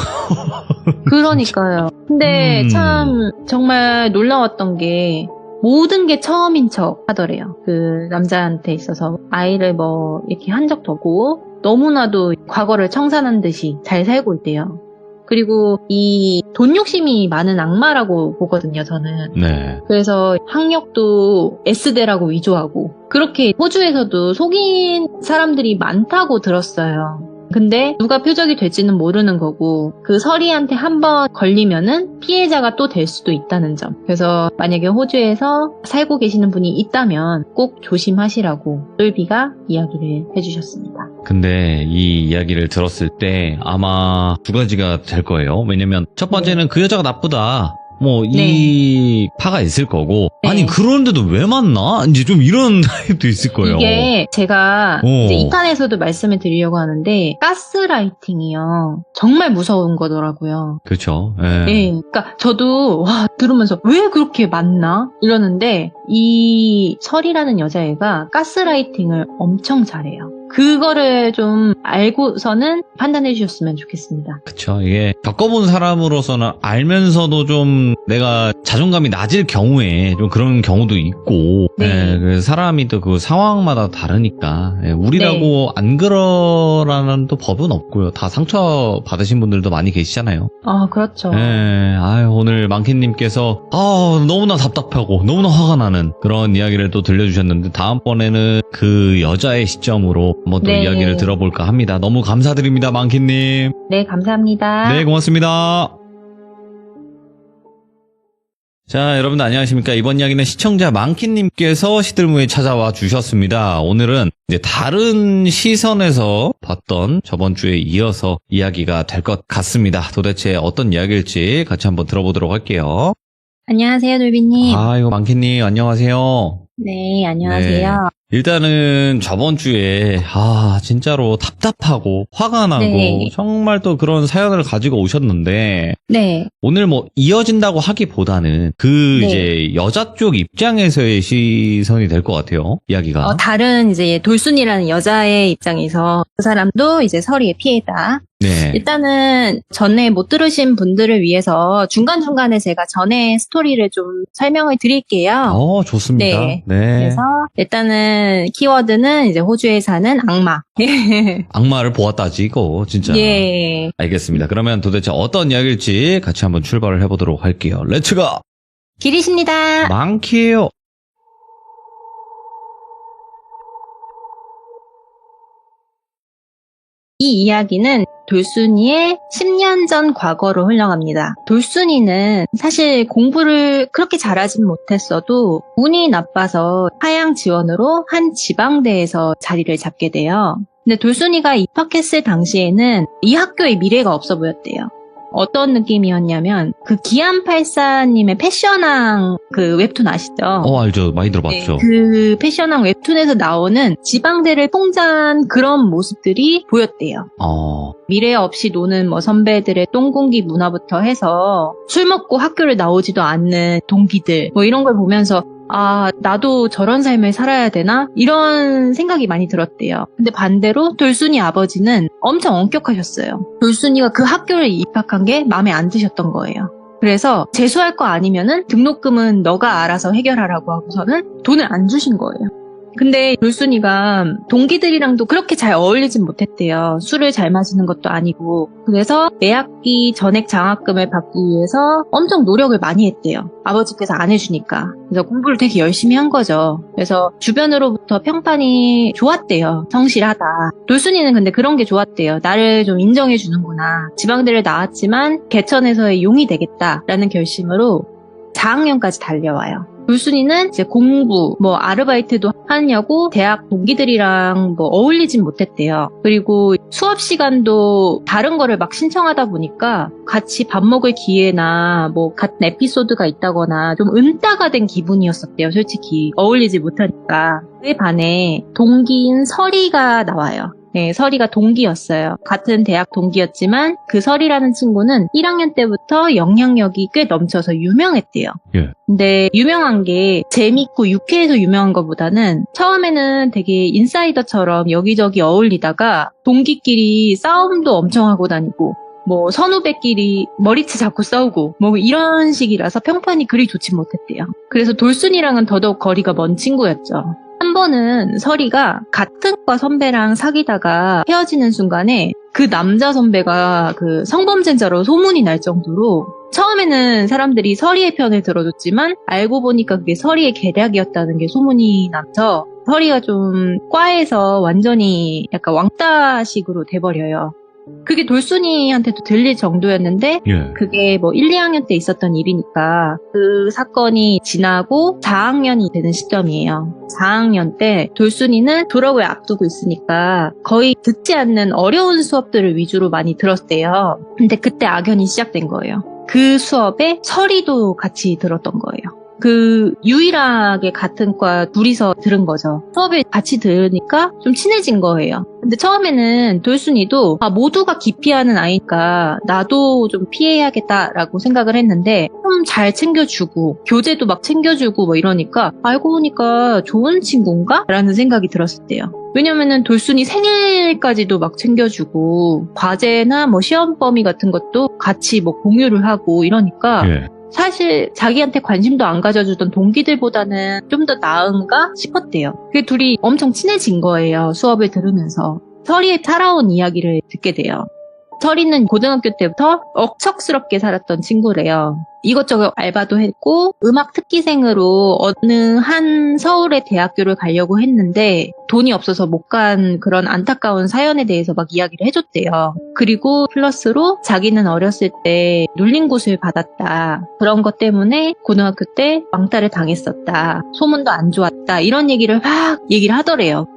그러니까요. 근데 참 정말 놀라웠던 게 모든 게 처음인 척 하더래요. 그 남자한테 있어서 아이를 뭐 이렇게 한 적도 없고 너무나도 과거를 청산한 듯이 잘 살고 있대요. 그리고 이 돈 욕심이 많은 악마라고 보거든요, 저는. 네. 그래서 학력도 S대라고 위조하고 그렇게 호주에서도 속인 사람들이 많다고 들었어요. 근데 누가 표적이 될지는 모르는 거고 그 서리한테 한번 걸리면은 피해자가 또 될 수도 있다는 점. 그래서 만약에 호주에서 살고 계시는 분이 있다면 꼭 조심하시라고 똘비가 이야기를 해주셨습니다. 근데 이 이야기를 들었을 때 아마 2가지가 될 거예요. 왜냐면 첫 번째는 그 여자가 나쁘다. 뭐 이 파가 있을 거고 네. 아니 그런데도 왜 만나? 이제 좀 이런 타입도 있을 거예요. 이게 제가 이제 2탄에서도 말씀을 드리려고 하는데 가스라이팅이요. 정말 무서운 거더라고요. 그렇죠. 예. 네, 그러니까 저도 와 들으면서 왜 그렇게 많나 이러는데 이 설이라는 여자애가 가스라이팅을 엄청 잘해요. 그거를 좀 알고서는 판단해 주셨으면 좋겠습니다. 그쵸. 이게 겪어본 사람으로서는 알면서도 좀 내가 자존감이 낮을 경우에 좀 그런 경우도 있고, 네. 예, 그 사람이 또 그 상황마다 다르니까, 예, 우리라고 안 그러라는 또 법은 없고요. 다 상처 받으신 분들도 많이 계시잖아요. 아, 그렇죠. 예, 아유, 오늘 망키님께서, 너무나 답답하고, 너무나 화가 나는 그런 이야기를 또 들려주셨는데, 다음번에는 그 여자의 시점으로 한번 또 네. 이야기를 들어볼까 합니다. 너무 감사드립니다, 망키님. 네, 감사합니다. 네, 고맙습니다. 자, 여러분들 안녕하십니까. 이번 이야기는 시청자 망키님께서 시들무에 찾아와 주셨습니다. 오늘은 이제 다른 시선에서 봤던 저번 주에 이어서 이야기가 될 것 같습니다. 도대체 어떤 이야기일지 같이 한번 들어보도록 할게요. 안녕하세요, 돌비님. 아이고, 망키님 안녕하세요. 네, 안녕하세요. 일단은 저번 주에 진짜로 답답하고 화가 나고 네. 정말 또 그런 사연을 가지고 오셨는데 네. 오늘 뭐 이어진다고 하기보다는 네. 이제 여자 쪽 입장에서의 시선이 될 것 같아요. 이야기가. 다른 이제 돌순이라는 여자의 입장에서 그 사람도 이제 서리의 피해다. 네. 일단은 전에 못 들으신 분들을 위해서 중간중간에 제가 전에 스토리를 좀 설명을 드릴게요. 좋습니다. 네. 네. 그래서 일단은 키워드는 이제 호주에 사는 악마. 악마를 보았다지 이거 진짜. 예. 알겠습니다. 그러면 도대체 어떤 이야기일지 같이 한번 출발을 해보도록 할게요. 렛츠고! 길이십니다. 많기요. 이 이야기는 돌순이의 10년 전 과거로 흘러갑니다. 돌순이는 사실 공부를 그렇게 잘하진 못했어도 운이 나빠서 하향 지원으로 한 지방대에서 자리를 잡게 돼요. 근데 돌순이가 입학했을 당시에는 이 학교의 미래가 없어 보였대요. 어떤 느낌이었냐면 그 기안84님의 패션왕 그 웹툰 아시죠? 알죠. 많이 들어봤죠. 네, 그 패션왕 웹툰에서 나오는 지방대를 통제한 그런 모습들이 보였대요. 미래 없이 노는 뭐 선배들의 똥공기 문화부터 해서 술 먹고 학교를 나오지도 않는 동기들 뭐 이런 걸 보면서 나도 저런 삶을 살아야 되나? 이런 생각이 많이 들었대요. 근데 반대로 돌순이 아버지는 엄청 엄격하셨어요. 돌순이가 그 학교를 입학한 게 마음에 안 드셨던 거예요. 그래서 재수할 거 아니면은 등록금은 너가 알아서 해결하라고 하고서는 돈을 안 주신 거예요. 근데 돌순이가 동기들이랑도 그렇게 잘 어울리진 못했대요. 술을 잘 마시는 것도 아니고. 그래서 매학기 전액 장학금을 받기 위해서 엄청 노력을 많이 했대요. 아버지께서 안 해주니까. 그래서 공부를 되게 열심히 한 거죠. 그래서 주변으로부터 평판이 좋았대요. 성실하다. 돌순이는 근데 그런 게 좋았대요. 나를 좀 인정해주는구나. 지방대를 나왔지만 개천에서의 용이 되겠다라는 결심으로 4학년까지 달려와요. 돌순이는 이제 공부, 아르바이트도 하냐고 대학 동기들이랑 어울리진 못했대요. 그리고 수업 시간도 다른 거를 막 신청하다 보니까 같이 밥 먹을 기회나 같은 에피소드가 있다거나 좀 은따가 된 기분이었었대요. 솔직히 어울리지 못하니까. 그에 반해 동기인 설이가 나와요. 네, 설이가 동기였어요. 같은 대학 동기였지만 그 설이라는 친구는 1학년 때부터 영향력이 꽤 넘쳐서 유명했대요. 예. 근데 유명한 게 재밌고 유쾌해서 유명한 것보다는 처음에는 되게 인사이더처럼 여기저기 어울리다가 동기끼리 싸움도 엄청 하고 다니고 선후배끼리 머리채 잡고 싸우고 이런 식이라서 평판이 그리 좋지 못했대요. 그래서 돌순이랑은 더더욱 거리가 먼 친구였죠. 한 번은 설이가 같은 과 선배랑 사귀다가 헤어지는 순간에 그 남자 선배가 그 성범죄자로 소문이 날 정도로 처음에는 사람들이 설이의 편을 들어줬지만 알고 보니까 그게 설이의 계략이었다는 게 소문이 나서 설이가 좀 과에서 완전히 약간 왕따식으로 돼버려요. 그게 돌순이한테도 들릴 정도였는데 그게 1, 2학년 때 있었던 일이니까 그 사건이 지나고 4학년이 되는 시점이에요. 4학년 때 돌순이는 졸업을 앞두고 있으니까 거의 듣지 않는 어려운 수업들을 위주로 많이 들었대요. 근데 그때 악연이 시작된 거예요. 그 수업에 설이도 같이 들었던 거예요. 그 유일하게 같은 과 둘이서 들은 거죠. 수업을 같이 들으니까 좀 친해진 거예요. 근데 처음에는 돌순이도 모두가 기피하는 아이니까 나도 좀 피해야겠다라고 생각을 했는데 좀 잘 챙겨주고 교재도 막 챙겨주고 이러니까 알고 보니까 좋은 친구인가? 라는 생각이 들었을 때요. 왜냐면은 돌순이 생일까지도 막 챙겨주고 과제나 시험 범위 같은 것도 같이 공유를 하고 이러니까 사실 자기한테 관심도 안 가져주던 동기들보다는 좀 더 나은가 싶었대요. 그 둘이 엄청 친해진 거예요. 수업을 들으면서. 설이의 살아온 이야기를 듣게 돼요. 설이는 고등학교 때부터 억척스럽게 살았던 친구래요. 이것저것 알바도 했고 음악 특기생으로 어느 한 서울의 대학교를 가려고 했는데 돈이 없어서 못 간 그런 안타까운 사연에 대해서 막 이야기를 해줬대요. 그리고 플러스로 자기는 어렸을 때 눌림굿을 받았다. 그런 것 때문에 고등학교 때 왕따를 당했었다. 소문도 안 좋았다. 이런 얘기를 막 얘기를 하더래요.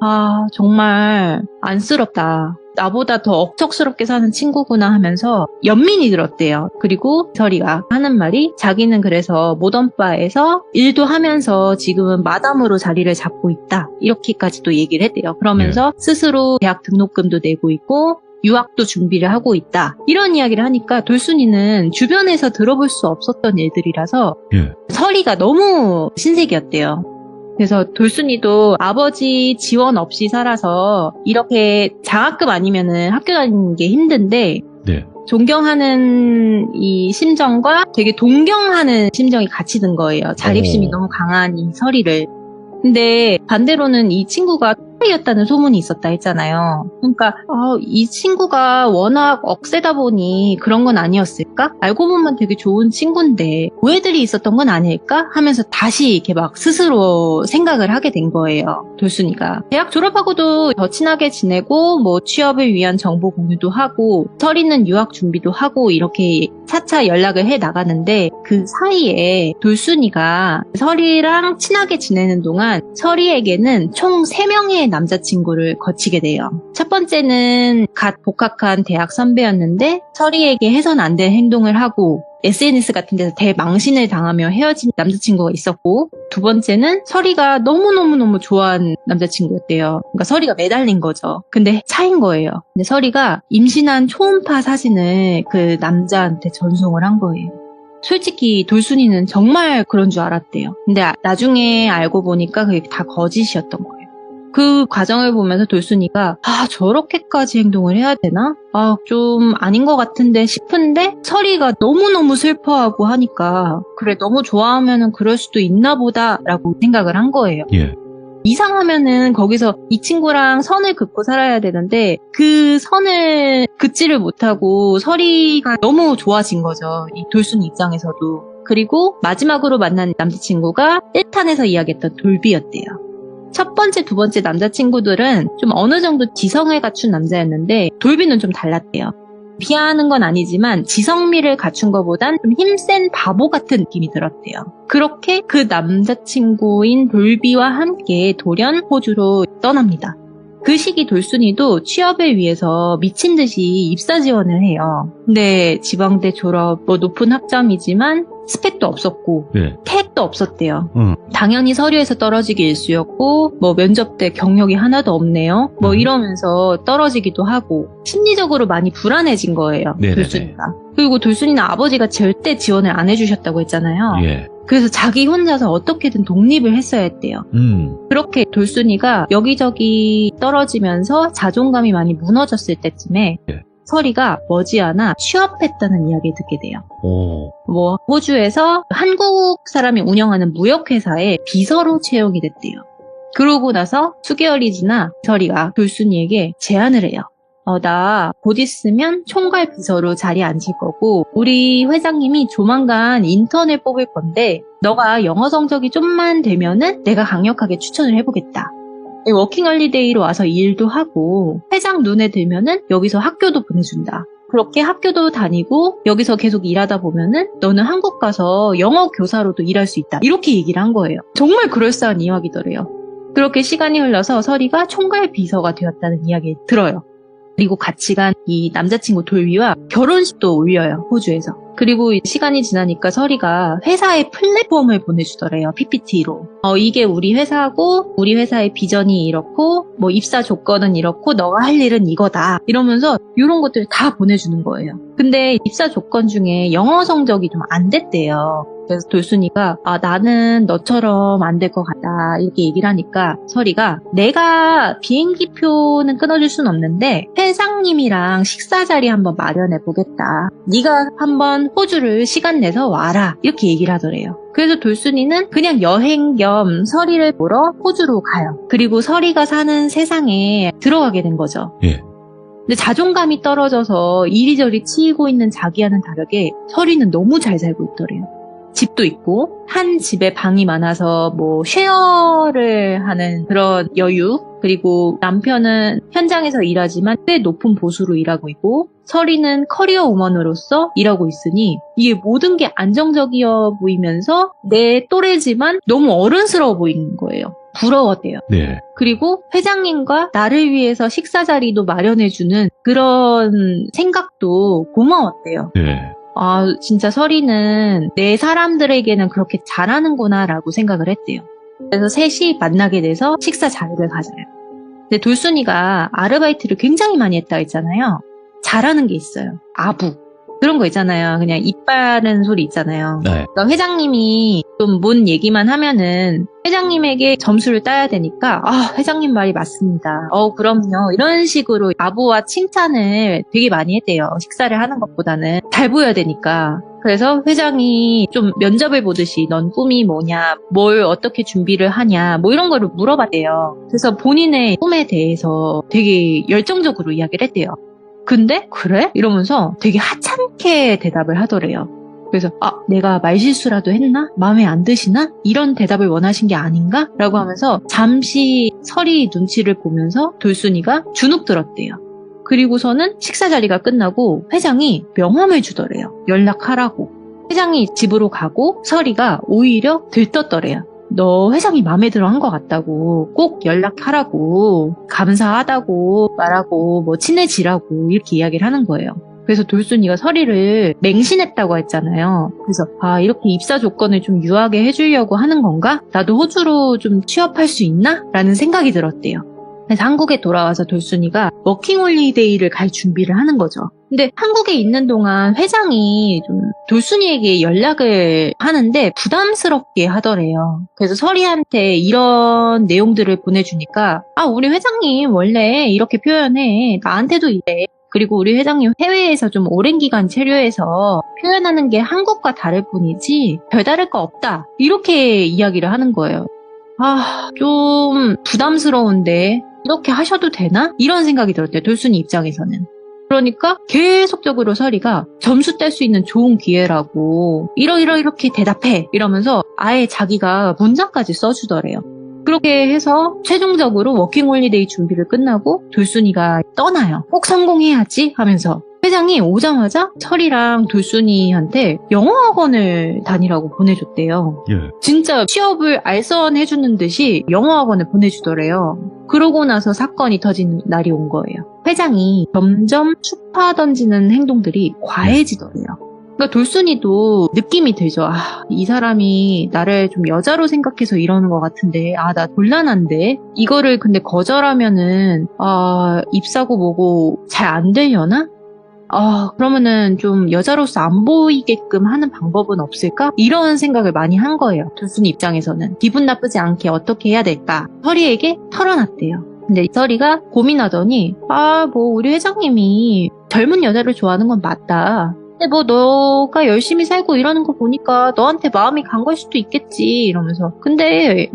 정말 안쓰럽다. 나보다 더 억척스럽게 사는 친구구나 하면서 연민이 들었대요. 그리고 설이가 하는 말이 자리, 자기는 그래서 모던바에서 일도 하면서 지금은 마담으로 자리를 잡고 있다. 이렇게까지도 얘기를 했대요. 그러면서 스스로 대학 등록금도 내고 있고 유학도 준비를 하고 있다. 이런 이야기를 하니까 돌순이는 주변에서 들어볼 수 없었던 일들이라서 설이가 너무 신세계였대요. 그래서 돌순이도 아버지 지원 없이 살아서 이렇게 장학금 아니면은 학교 다니는 게 힘든데 존경하는 이 심정과 되게 동경하는 심정이 같이 든 거예요. 자립심이 너무 강한 이 설이를. 근데 반대로는 이 친구가 X이었다는 소문이 있었다 했잖아요. 그러니까 이 친구가 워낙 억세다 보니 그런 건 아니었을까? 알고 보면 되게 좋은 친구인데 오해들이 있었던 건 아닐까? 하면서 다시 이렇게 막 스스로 생각을 하게 된 거예요. 돌순이가. 대학 졸업하고도 더 친하게 지내고 뭐 취업을 위한 정보 공유도 하고 설이는 유학 준비도 하고 이렇게 차차 연락을 해 나가는데 그 사이에 돌순이가 설이랑 친하게 지내는 동안 설이에게는 총 3명의 남자친구를 거치게 돼요. 첫 번째는 갓 복학한 대학 선배였는데 설이에게 해선 안 될 행동을 하고 SNS 같은 데서 대망신을 당하며 헤어진 남자친구가 있었고, 두 번째는 설이가 너무너무너무 좋아하는 남자친구였대요. 그러니까 설이가 매달린 거죠. 근데 차인 거예요. 근데 설이가 임신한 초음파 사진을 그 남자한테 전송을 한 거예요. 솔직히 돌순이는 정말 그런 줄 알았대요. 근데 나중에 알고 보니까 그게 다 거짓이었던 거예요. 그 과정을 보면서 돌순이가 저렇게까지 행동을 해야 되나? 좀 아닌 것 같은데 싶은데 설이가 너무너무 슬퍼하고 하니까 그래 너무 좋아하면은 그럴 수도 있나 보다 라고 생각을 한 거예요. 이상하면은 거기서 이 친구랑 선을 긋고 살아야 되는데 그 선을 긋지를 못하고 설이가 너무 좋아진 거죠. 이 돌순이 입장에서도. 그리고 마지막으로 만난 남자친구가 1탄에서 이야기했던 돌비였대요. 첫 번째, 두 번째 남자친구들은 좀 어느 정도 지성을 갖춘 남자였는데 돌비는 좀 달랐대요. 비하하는 건 아니지만 지성미를 갖춘 것보단 좀 힘센 바보 같은 느낌이 들었대요. 그렇게 그 남자친구인 돌비와 함께 돌연 호주로 떠납니다. 그 시기 돌순이도 취업을 위해서 미친 듯이 입사 지원을 해요. 근데 지방대 졸업, 높은 학점이지만 스펙도 없었고 택도 없었대요. 당연히 서류에서 떨어지기 일쑤였고 면접 때 경력이 하나도 없네요. 이러면서 떨어지기도 하고 심리적으로 많이 불안해진 거예요. 돌순이가. 그리고 돌순이는 아버지가 절대 지원을 안 해주셨다고 했잖아요. 그래서 자기 혼자서 어떻게든 독립을 했어야 했대요. 그렇게 돌순이가 여기저기 떨어지면서 자존감이 많이 무너졌을 때쯤에 설이가 머지않아 취업했다는 이야기를 듣게 돼요. 호주에서 한국 사람이 운영하는 무역회사에 비서로 채용이 됐대요. 그러고 나서 수개월이 지나 설이가 돌순이에게 제안을 해요. 나 곧 있으면 총괄 비서로 자리에 앉을 거고 우리 회장님이 조만간 인턴을 뽑을 건데 너가 영어 성적이 좀만 되면은 내가 강력하게 추천을 해보겠다. 워킹홀리데이로 와서 일도 하고 회장 눈에 들면은 여기서 학교도 보내준다. 그렇게 학교도 다니고 여기서 계속 일하다 보면은 너는 한국 가서 영어 교사로도 일할 수 있다. 이렇게 얘기를 한 거예요. 정말 그럴싸한 이야기더래요. 그렇게 시간이 흘러서 설이가 총괄 비서가 되었다는 이야기 들어요. 그리고 같이 간 이 남자친구 돌비와 결혼식도 올려요, 호주에서. 그리고 시간이 지나니까 설이가 회사에 플랫폼을 보내주더래요, PPT로. 이게 우리 회사고, 우리 회사의 비전이 이렇고, 입사 조건은 이렇고, 너가 할 일은 이거다. 이러면서 이런 것들을 다 보내주는 거예요. 근데 입사 조건 중에 영어 성적이 좀 안 됐대요. 그래서 돌순이가 나는 너처럼 안 될 것 같다 이렇게 얘기를 하니까 설이가 내가 비행기표는 끊어줄 순 없는데 회장님이랑 식사 자리 한번 마련해 보겠다. 네가 한번 호주를 시간 내서 와라 이렇게 얘기를 하더래요. 그래서 돌순이는 그냥 여행 겸 설이를 보러 호주로 가요. 그리고 설이가 사는 세상에 들어가게 된 거죠. 근데 자존감이 떨어져서 이리저리 치이고 있는 자기와는 다르게 설이는 너무 잘 살고 있더래요. 집도 있고 한 집에 방이 많아서 쉐어를 하는 그런 여유, 그리고 남편은 현장에서 일하지만 꽤 높은 보수로 일하고 있고 설이는 커리어 우먼으로서 일하고 있으니 이게 모든 게 안정적이어 보이면서 내 또래지만 너무 어른스러워 보이는 거예요. 부러웠대요. 그리고 회장님과 나를 위해서 식사 자리도 마련해주는 그런 생각도 고마웠대요. 아, 진짜 설이는 내 사람들에게는 그렇게 잘하는구나라고 생각을 했대요. 그래서 셋이 만나게 돼서 식사 자리를 가져요. 근데 돌순이가 아르바이트를 굉장히 많이 했다 했잖아요. 잘하는 게 있어요. 아부. 그런 거 있잖아요. 그냥 입 바른 소리 있잖아요. 네. 그러니까 회장님이 좀 뭔 얘기만 하면은 회장님에게 점수를 따야 되니까 회장님 말이 맞습니다. 그럼요. 이런 식으로 아부와 칭찬을 되게 많이 했대요. 식사를 하는 것보다는 잘 보여야 되니까. 그래서 회장이 좀 면접을 보듯이 넌 꿈이 뭐냐, 뭘 어떻게 준비를 하냐, 뭐 이런 거를 물어봤대요. 그래서 본인의 꿈에 대해서 되게 열정적으로 이야기를 했대요. 근데 그래? 이러면서 되게 하찮게 대답을 하더래요. 그래서 내가 말실수라도 했나? 마음에 안 드시나? 이런 대답을 원하신 게 아닌가? 라고 하면서 잠시 설이 눈치를 보면서 돌순이가 주눅 들었대요. 그리고서는 식사 자리가 끝나고 회장이 명함을 주더래요. 연락하라고. 회장이 집으로 가고 설이가 오히려 들떴더래요. 너 회장이 마음에 들어 한 것 같다고, 꼭 연락하라고, 감사하다고 말하고, 뭐 친해지라고 이렇게 이야기를 하는 거예요. 그래서 돌순이가 설이를 맹신했다고 했잖아요. 그래서 이렇게 입사 조건을 좀 유하게 해주려고 하는 건가? 나도 호주로 좀 취업할 수 있나? 라는 생각이 들었대요. 그래서 한국에 돌아와서 돌순이가 워킹홀리데이를 갈 준비를 하는 거죠. 근데 한국에 있는 동안 회장이 좀 돌순이에게 연락을 하는데 부담스럽게 하더래요. 그래서 설이한테 이런 내용들을 보내주니까 우리 회장님 원래 이렇게 표현해. 나한테도 이래. 그리고 우리 회장님 해외에서 좀 오랜 기간 체류해서 표현하는 게 한국과 다를 뿐이지 별다를 거 없다. 이렇게 이야기를 하는 거예요. 좀 부담스러운데 이렇게 하셔도 되나? 이런 생각이 들었대요. 돌순이 입장에서는. 그러니까 계속적으로 설이가 점수 뗄 수 있는 좋은 기회라고 이렇게 대답해 이러면서 아예 자기가 문장까지 써주더래요. 그렇게 해서 최종적으로 워킹홀리데이 준비를 끝나고 돌순이가 떠나요. 꼭 성공해야지 하면서. 회장이 오자마자 설이랑 돌순이한테 영어학원을 다니라고 보내줬대요. 예. 진짜 취업을 알선해주는 듯이 영어학원을 보내주더래요. 그러고 나서 사건이 터진 날이 온 거예요. 회장이 점점 추파 던지는 행동들이 과해지더래요. 그러니까 돌순이도 느낌이 들죠. 이 사람이 나를 좀 여자로 생각해서 이러는 것 같은데, 나 곤란한데? 이거를 근데 거절하면은, 입사고 뭐고 잘 안 되려나? 그러면은 좀 여자로서 안 보이게끔 하는 방법은 없을까? 이런 생각을 많이 한 거예요. 돌순이 입장에서는. 기분 나쁘지 않게 어떻게 해야 될까? 설이에게 털어놨대요. 근데 설이가 고민하더니, 우리 회장님이 젊은 여자를 좋아하는 건 맞다. 근데 너가 열심히 살고 이러는 거 보니까 너한테 마음이 간 걸 수도 있겠지 이러면서. 근데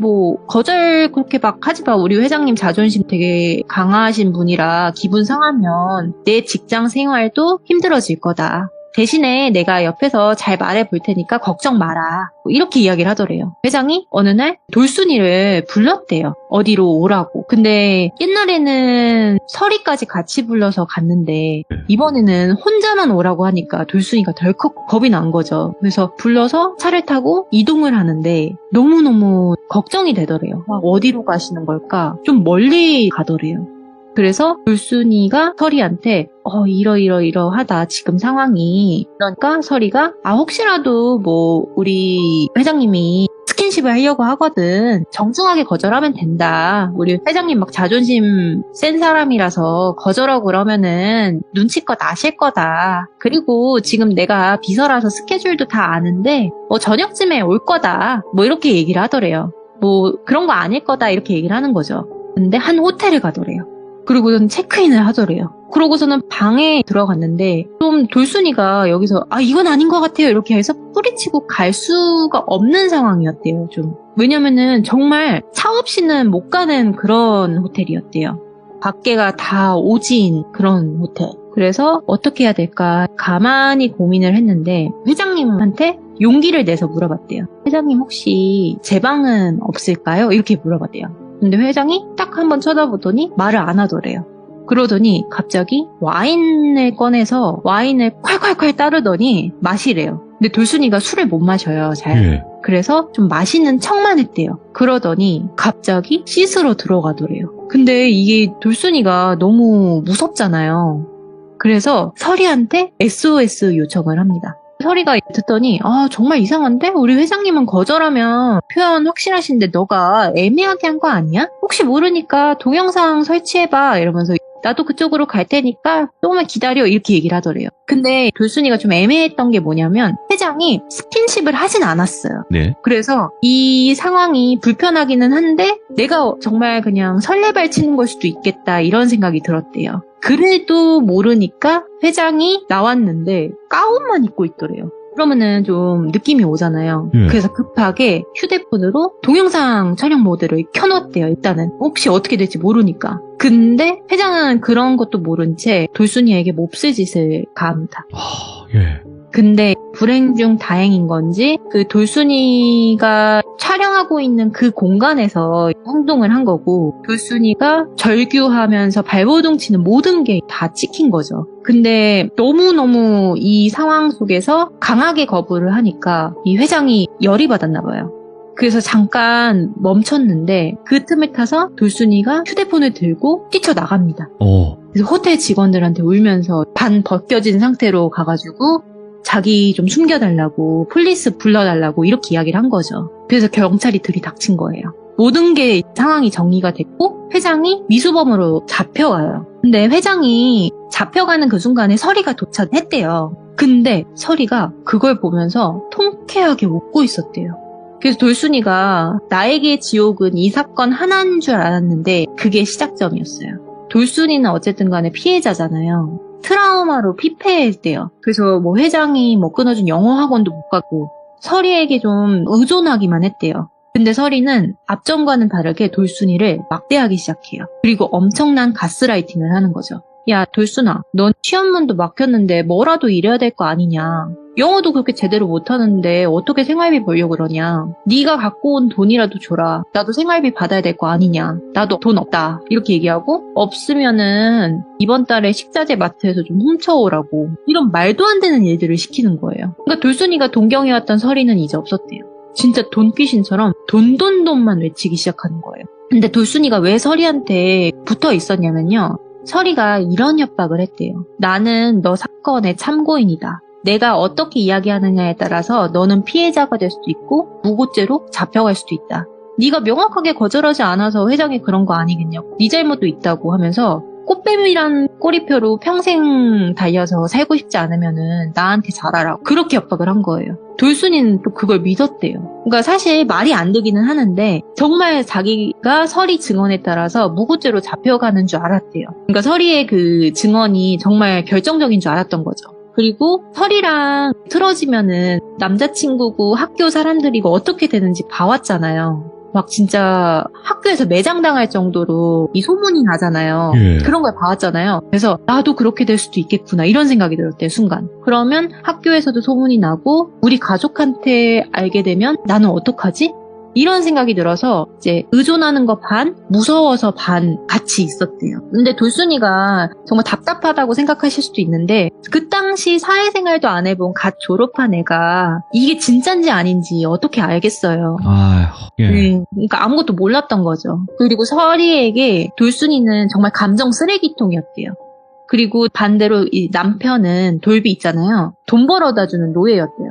거절 그렇게 막 하지 마. 우리 회장님 자존심 되게 강하신 분이라 기분 상하면 내 직장 생활도 힘들어질 거다. 대신에 내가 옆에서 잘 말해볼 테니까 걱정 마라. 이렇게 이야기를 하더래요. 회장이 어느 날 돌순이를 불렀대요. 어디로 오라고. 근데 옛날에는 설이까지 같이 불러서 갔는데 이번에는 혼자만 오라고 하니까 돌순이가 덜컥 겁이 난 거죠. 그래서 불러서 차를 타고 이동을 하는데 너무너무 걱정이 되더래요. 어디로 가시는 걸까? 좀 멀리 가더래요. 그래서 돌순이가 설이한테 이러하다 지금 상황이. 그러니까 설이가 혹시라도 우리 회장님이 스킨십을 하려고 하거든. 정중하게 거절하면 된다. 우리 회장님 막 자존심 센 사람이라서 거절하고 그러면은 눈치껏 아실 거다. 그리고 지금 내가 비서라서 스케줄도 다 아는데 저녁쯤에 올 거다. 이렇게 얘기를 하더래요. 그런 거 아닐 거다 이렇게 얘기를 하는 거죠. 근데 한 호텔을 가더래요. 그리고는 체크인을 하더래요. 그러고서는 방에 들어갔는데 좀 돌순이가 여기서 이건 아닌 것 같아요 이렇게 해서 뿌리치고 갈 수가 없는 상황이었대요. 좀 왜냐면은 정말 차 없이는 못 가는 그런 호텔이었대요. 밖에가 다 오지인 그런 호텔. 그래서 어떻게 해야 될까 가만히 고민을 했는데 회장님한테 용기를 내서 물어봤대요. 회장님 혹시 제 방은 없을까요? 이렇게 물어봤대요. 근데 회장이 딱 한번 쳐다보더니 말을 안 하더래요. 그러더니 갑자기 와인을 꺼내서 와인을 콸콸콸 따르더니 마시래요. 근데 돌순이가 술을 못 마셔요, 잘. 예. 그래서 좀 마시는 척만 했대요. 그러더니 갑자기 씻으러 들어가더래요. 근데 이게 돌순이가 너무 무섭잖아요. 그래서 설이한테 SOS 요청을 합니다. 서리가 듣더니 정말 이상한데? 우리 회장님은 거절하면 표현 확실하신데 너가 애매하게 한 거 아니야? 혹시 모르니까 동영상 설치해봐 이러면서 나도 그쪽으로 갈 테니까 조금만 기다려 이렇게 얘기를 하더래요. 근데 돌순이가 좀 애매했던 게 뭐냐면 회장이 스킨십을 하진 않았어요. 네. 그래서 이 상황이 불편하기는 한데 내가 정말 그냥 설레발 치는 걸 수도 있겠다 이런 생각이 들었대요. 그래도 모르니까 회장이 나왔는데 가운만 입고 있더래요. 그러면은 좀 느낌이 오잖아요. 그래서 급하게 휴대폰으로 동영상 촬영 모드를 켜놓았대요. 일단은 혹시 어떻게 될지 모르니까. 근데 회장은 그런 것도 모른 채 돌순이에게 몹쓸 짓을 가합니다. 예. 근데 불행 중 다행인 건지 그 돌순이가 촬영하고 있는 그 공간에서 행동을 한 거고 돌순이가 절규하면서 발버둥 치는 모든 게 다 찍힌 거죠. 근데 너무너무 이 상황 속에서 강하게 거부를 하니까 이 회장이 열이 받았나 봐요. 그래서 잠깐 멈췄는데 그 틈을 타서 돌순이가 휴대폰을 들고 뛰쳐나갑니다. 그래서 호텔 직원들한테 울면서 반 벗겨진 상태로 가가지고 자기 좀 숨겨달라고 폴리스 불러달라고 이렇게 이야기를 한 거죠. 그래서 경찰이 들이닥친 거예요. 모든 게 상황이 정리가 됐고 회장이 미수범으로 잡혀가요. 근데 회장이 잡혀가는 그 순간에 서리가 도착했대요. 근데 서리가 그걸 보면서 통쾌하게 웃고 있었대요. 그래서 돌순이가 나에게 지옥은 이 사건 하나인 줄 알았는데 그게 시작점이었어요. 돌순이는 어쨌든 간에 피해자잖아요. 트라우마로 피폐했대요. 그래서 뭐 회장이 끊어준 영어 학원도 못 가고 서리에게 좀 의존하기만 했대요. 근데 서리는 앞전과는 다르게 돌순이를 막대하기 시작해요. 그리고 엄청난 가스라이팅을 하는 거죠. 야 돌순아, 넌 취업문도 막혔는데 뭐라도 일해야 될 거 아니냐. 영어도 그렇게 제대로 못하는데 어떻게 생활비 벌려고 그러냐. 네가 갖고 온 돈이라도 줘라. 나도 생활비 받아야 될 거 아니냐. 나도 돈 없다. 이렇게 얘기하고 없으면은 이번 달에 식자재 마트에서 좀 훔쳐오라고 이런 말도 안 되는 일들을 시키는 거예요. 그러니까 돌순이가 동경해왔던 서리는 이제 없었대요. 진짜 돈귀신처럼 돈돈돈만 외치기 시작하는 거예요. 근데 돌순이가 왜 서리한테 붙어 있었냐면요. 서리가 이런 협박을 했대요. 나는 너 사건의 참고인이다. 내가 어떻게 이야기하느냐에 따라서 너는 피해자가 될 수도 있고 무고죄로 잡혀갈 수도 있다. 네가 명확하게 거절하지 않아서 회장이 그런 거 아니겠냐고. 네 잘못도 있다고 하면서 꽃뱀이란 꼬리표로 평생 달려서 살고 싶지 않으면은 나한테 잘하라고 그렇게 협박을 한 거예요. 돌순이는 또 그걸 믿었대요. 그러니까 사실 말이 안 되기는 하는데 정말 자기가 서리 증언에 따라서 무고죄로 잡혀가는 줄 알았대요. 그러니까 서리의 그 증언이 정말 결정적인 줄 알았던 거죠. 그리고 서리랑 틀어지면은 남자친구고 학교 사람들이고 어떻게 되는지 봐왔잖아요. 막 진짜 학교에서 매장당할 정도로 이 소문이 나잖아요. 그런 걸 봐왔잖아요. 그래서 나도 그렇게 될 수도 있겠구나 이런 생각이 들었대요. 순간. 그러면 학교에서도 소문이 나고 우리 가족한테 알게 되면 나는 어떡하지? 이런 생각이 들어서 이제 의존하는 거 반, 무서워서 반 같이 있었대요. 근데 돌순이가 정말 답답하다고 생각하실 수도 있는데 그 당시 사회생활도 안 해본 갓 졸업한 애가 이게 진짠지 아닌지 어떻게 알겠어요. 네, 그러니까 아무것도 몰랐던 거죠. 그리고 서리에게 돌순이는 정말 감정 쓰레기통이었대요. 그리고 반대로 이 남편은 돌비 있잖아요. 돈 벌어다 주는 노예였대요.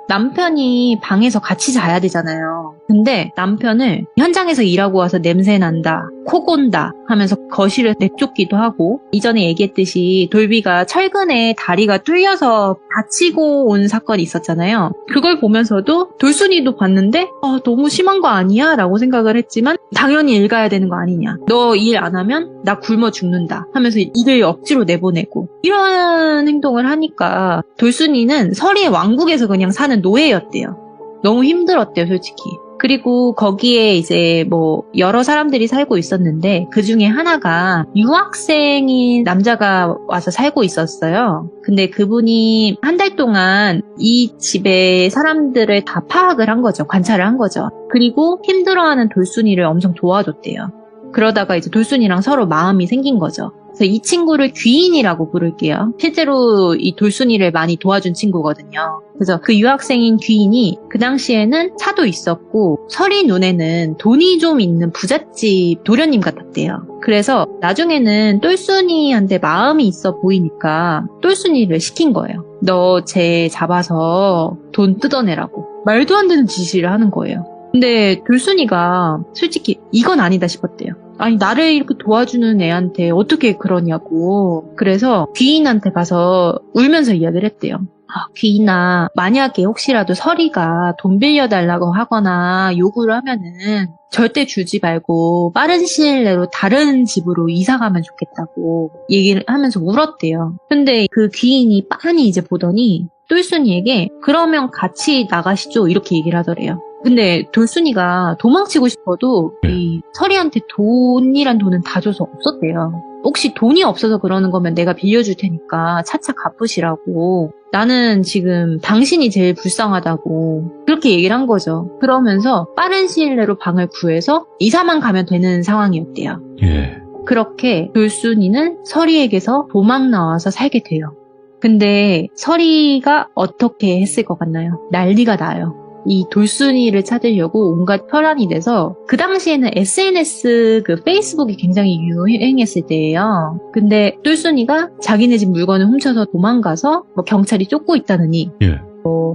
남편이 방에서 같이 자야 되잖아요. 근데 남편을 현장에서 일하고 와서 냄새 난다, 코 곤다 하면서 거실에 내쫓기도 하고 이전에 얘기했듯이 돌비가 철근에 다리가 뚫려서 다치고 온 사건이 있었잖아요. 그걸 보면서도 돌순이도 봤는데 너무 심한 거 아니야? 라고 생각을 했지만 당연히 일 가야 되는 거 아니냐. 너 일 안 하면 나 굶어 죽는다 하면서 일을 억지로 내보내고 이런 행동을 하니까 돌순이는 서리의 왕국에서 그냥 사는 노예였대요. 너무 힘들었대요, 솔직히. 그리고 거기에 이제 뭐 여러 사람들이 살고 있었는데 그 중에 하나가 유학생인 남자가 와서 살고 있었어요. 근데 그분이 한 달 동안 이 집의 사람들을 다 파악을 한 거죠. 관찰을 한 거죠. 그리고 힘들어하는 돌순이를 엄청 도와줬대요. 그러다가 이제 돌순이랑 서로 마음이 생긴 거죠. 그래서 이 친구를 귀인이라고 부를게요. 실제로 이 돌순이를 많이 도와준 친구거든요. 그래서 그 유학생인 귀인이 그 당시에는 차도 있었고 서리 눈에는 돈이 좀 있는 부잣집 도련님 같았대요. 그래서 나중에는 똘순이한테 마음이 있어 보이니까 똘순이를 시킨 거예요. 너 쟤 잡아서 돈 뜯어내라고. 말도 안 되는 지시를 하는 거예요. 근데 돌순이가 솔직히 이건 아니다 싶었대요. 아니 나를 이렇게 도와주는 애한테 어떻게 그러냐고. 그래서 귀인한테 가서 울면서 이야기를 했대요. 귀인아, 만약에 혹시라도 서리가 돈 빌려달라고 하거나 요구를 하면은 절대 주지 말고 빠른 시일 내로 다른 집으로 이사가면 좋겠다고 얘기를 하면서 울었대요. 근데 그 귀인이 빤히 이제 보더니 똘순이에게 그러면 같이 나가시죠 이렇게 얘기를 하더래요. 근데 돌순이가 도망치고 싶어도 이 서리한테 돈이란 돈은 다 줘서 없었대요. 혹시 돈이 없어서 그러는 거면 내가 빌려줄 테니까 차차 갚으시라고. 나는 지금 당신이 제일 불쌍하다고 그렇게 얘기를 한 거죠. 그러면서 빠른 시일 내로 방을 구해서 이사만 가면 되는 상황이었대요. 예. 그렇게 돌순이는 서리에게서 도망 나와서 살게 돼요. 근데 서리가 어떻게 했을 것 같나요? 난리가 나요. 이 돌순이를 찾으려고 온갖 혈안이 돼서 그 당시에는 SNS 그 페이스북이 굉장히 유행했을 때예요. 근데 돌순이가 자기네 집 물건을 훔쳐서 도망가서 뭐 경찰이 쫓고 있다느니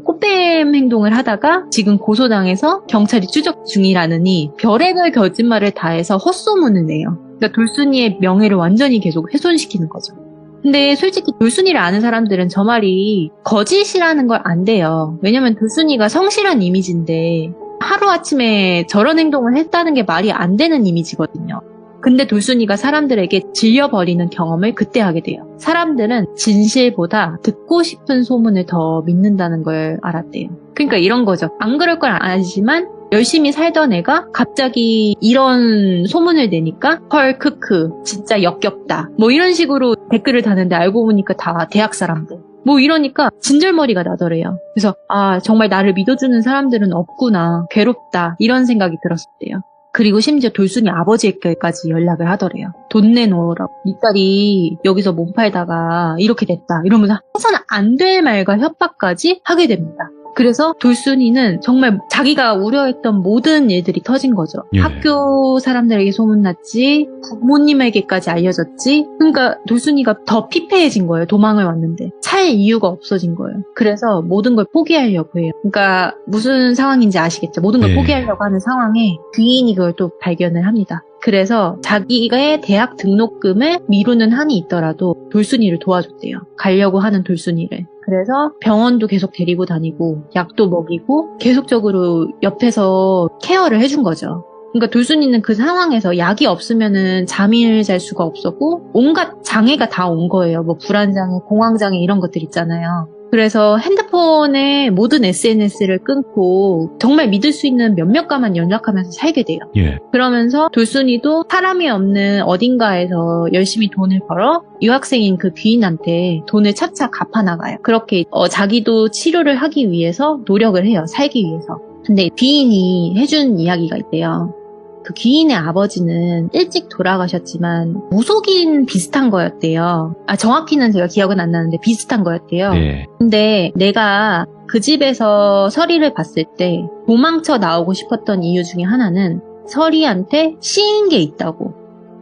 꽃뱀 행동을 하다가 지금 고소당해서 경찰이 추적 중이라느니 별의별 거짓말을 다 해서 헛소문을 내요. 그러니까 돌순이의 명예를 완전히 계속 훼손시키는 거죠. 근데 솔직히 돌순이를 아는 사람들은 저 말이 거짓이라는 걸 안돼요. 왜냐면 돌순이가 성실한 이미지인데 하루아침에 저런 행동을 했다는 게 말이 안 되는 이미지거든요. 근데 돌순이가 사람들에게 질려버리는 경험을 그때 하게 돼요. 사람들은 진실보다 듣고 싶은 소문을 더 믿는다는 걸 알았대요. 그러니까 이런 거죠. 안 그럴 걸 아지만 열심히 살던 애가 갑자기 이런 소문을 내니까 헐 크크 진짜 역겹다 뭐 이런 식으로 댓글을 다는데 알고 보니까 다 대학 사람들 뭐 이러니까 진절머리가 나더래요. 그래서 정말 나를 믿어주는 사람들은 없구나 괴롭다 이런 생각이 들었대요. 그리고 심지어 돌순이 아버지에게까지 연락을 하더래요. 돈 내놓으라고. 네 딸이 여기서 몸 팔다가 이렇게 됐다 이러면서 항상 안 될 말과 협박까지 하게 됩니다. 그래서 돌순이는 정말 자기가 우려했던 모든 일들이 터진 거죠. 예. 학교 사람들에게 소문났지, 부모님에게까지 알려졌지. 그러니까 돌순이가 더 피폐해진 거예요. 도망을 왔는데. 살 이유가 없어진 거예요. 그래서 모든 걸 포기하려고 해요. 그러니까 무슨 상황인지 아시겠죠? 모든 걸 포기하려고 하는 상황에 귀인이 그걸 또 발견을 합니다. 그래서 자기의 대학 등록금을 미루는 한이 있더라도 돌순이를 도와줬대요. 가려고 하는 돌순이를. 그래서 병원도 계속 데리고 다니고 약도 먹이고 계속적으로 옆에서 케어를 해준 거죠. 그러니까 돌순이는 그 상황에서 약이 없으면은 잠을 잘 수가 없었고 온갖 장애가 다 온 거예요. 뭐 불안장애, 공황장애 이런 것들 있잖아요. 그래서 핸드폰에 모든 SNS를 끊고 정말 믿을 수 있는 몇몇과만 연락하면서 살게 돼요. 예. 그러면서 돌순이도 사람이 없는 어딘가에서 열심히 돈을 벌어 유학생인 그 귀인한테 돈을 차차 갚아나가요. 그렇게 자기도 치료를 하기 위해서 노력을 해요. 살기 위해서. 근데 귀인이 해준 이야기가 있대요. 그 귀인의 아버지는 일찍 돌아가셨지만 무속인 비슷한 거였대요. 정확히는 제가 기억은 안 나는데 비슷한 거였대요. 예. 근데 내가 그 집에서 서리를 봤을 때 도망쳐 나오고 싶었던 이유 중에 하나는 서리한테 씌인 게 있다고.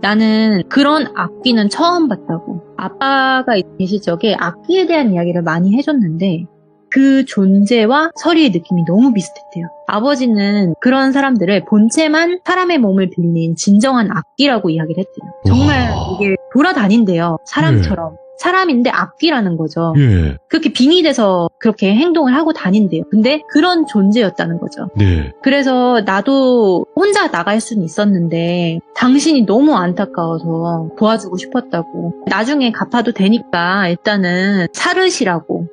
나는 그런 악귀는 처음 봤다고. 아빠가 계실 적에 악귀에 대한 이야기를 많이 해줬는데 그 존재와 서리의 느낌이 너무 비슷했대요. 아버지는 그런 사람들을 본체만 사람의 몸을 빌린 진정한 악귀라고 이야기를 했대요. 정말 이게 돌아다닌대요. 사람처럼. 사람인데 악귀라는 거죠. 예. 그렇게 빙의 돼서 그렇게 행동을 하고 다닌대요. 근데 그런 존재였다는 거죠. 네. 그래서 나도 혼자 나갈 수는 있었는데 당신이 너무 안타까워서 도와주고 싶었다고. 나중에 갚아도 되니까 일단은 사르시라고.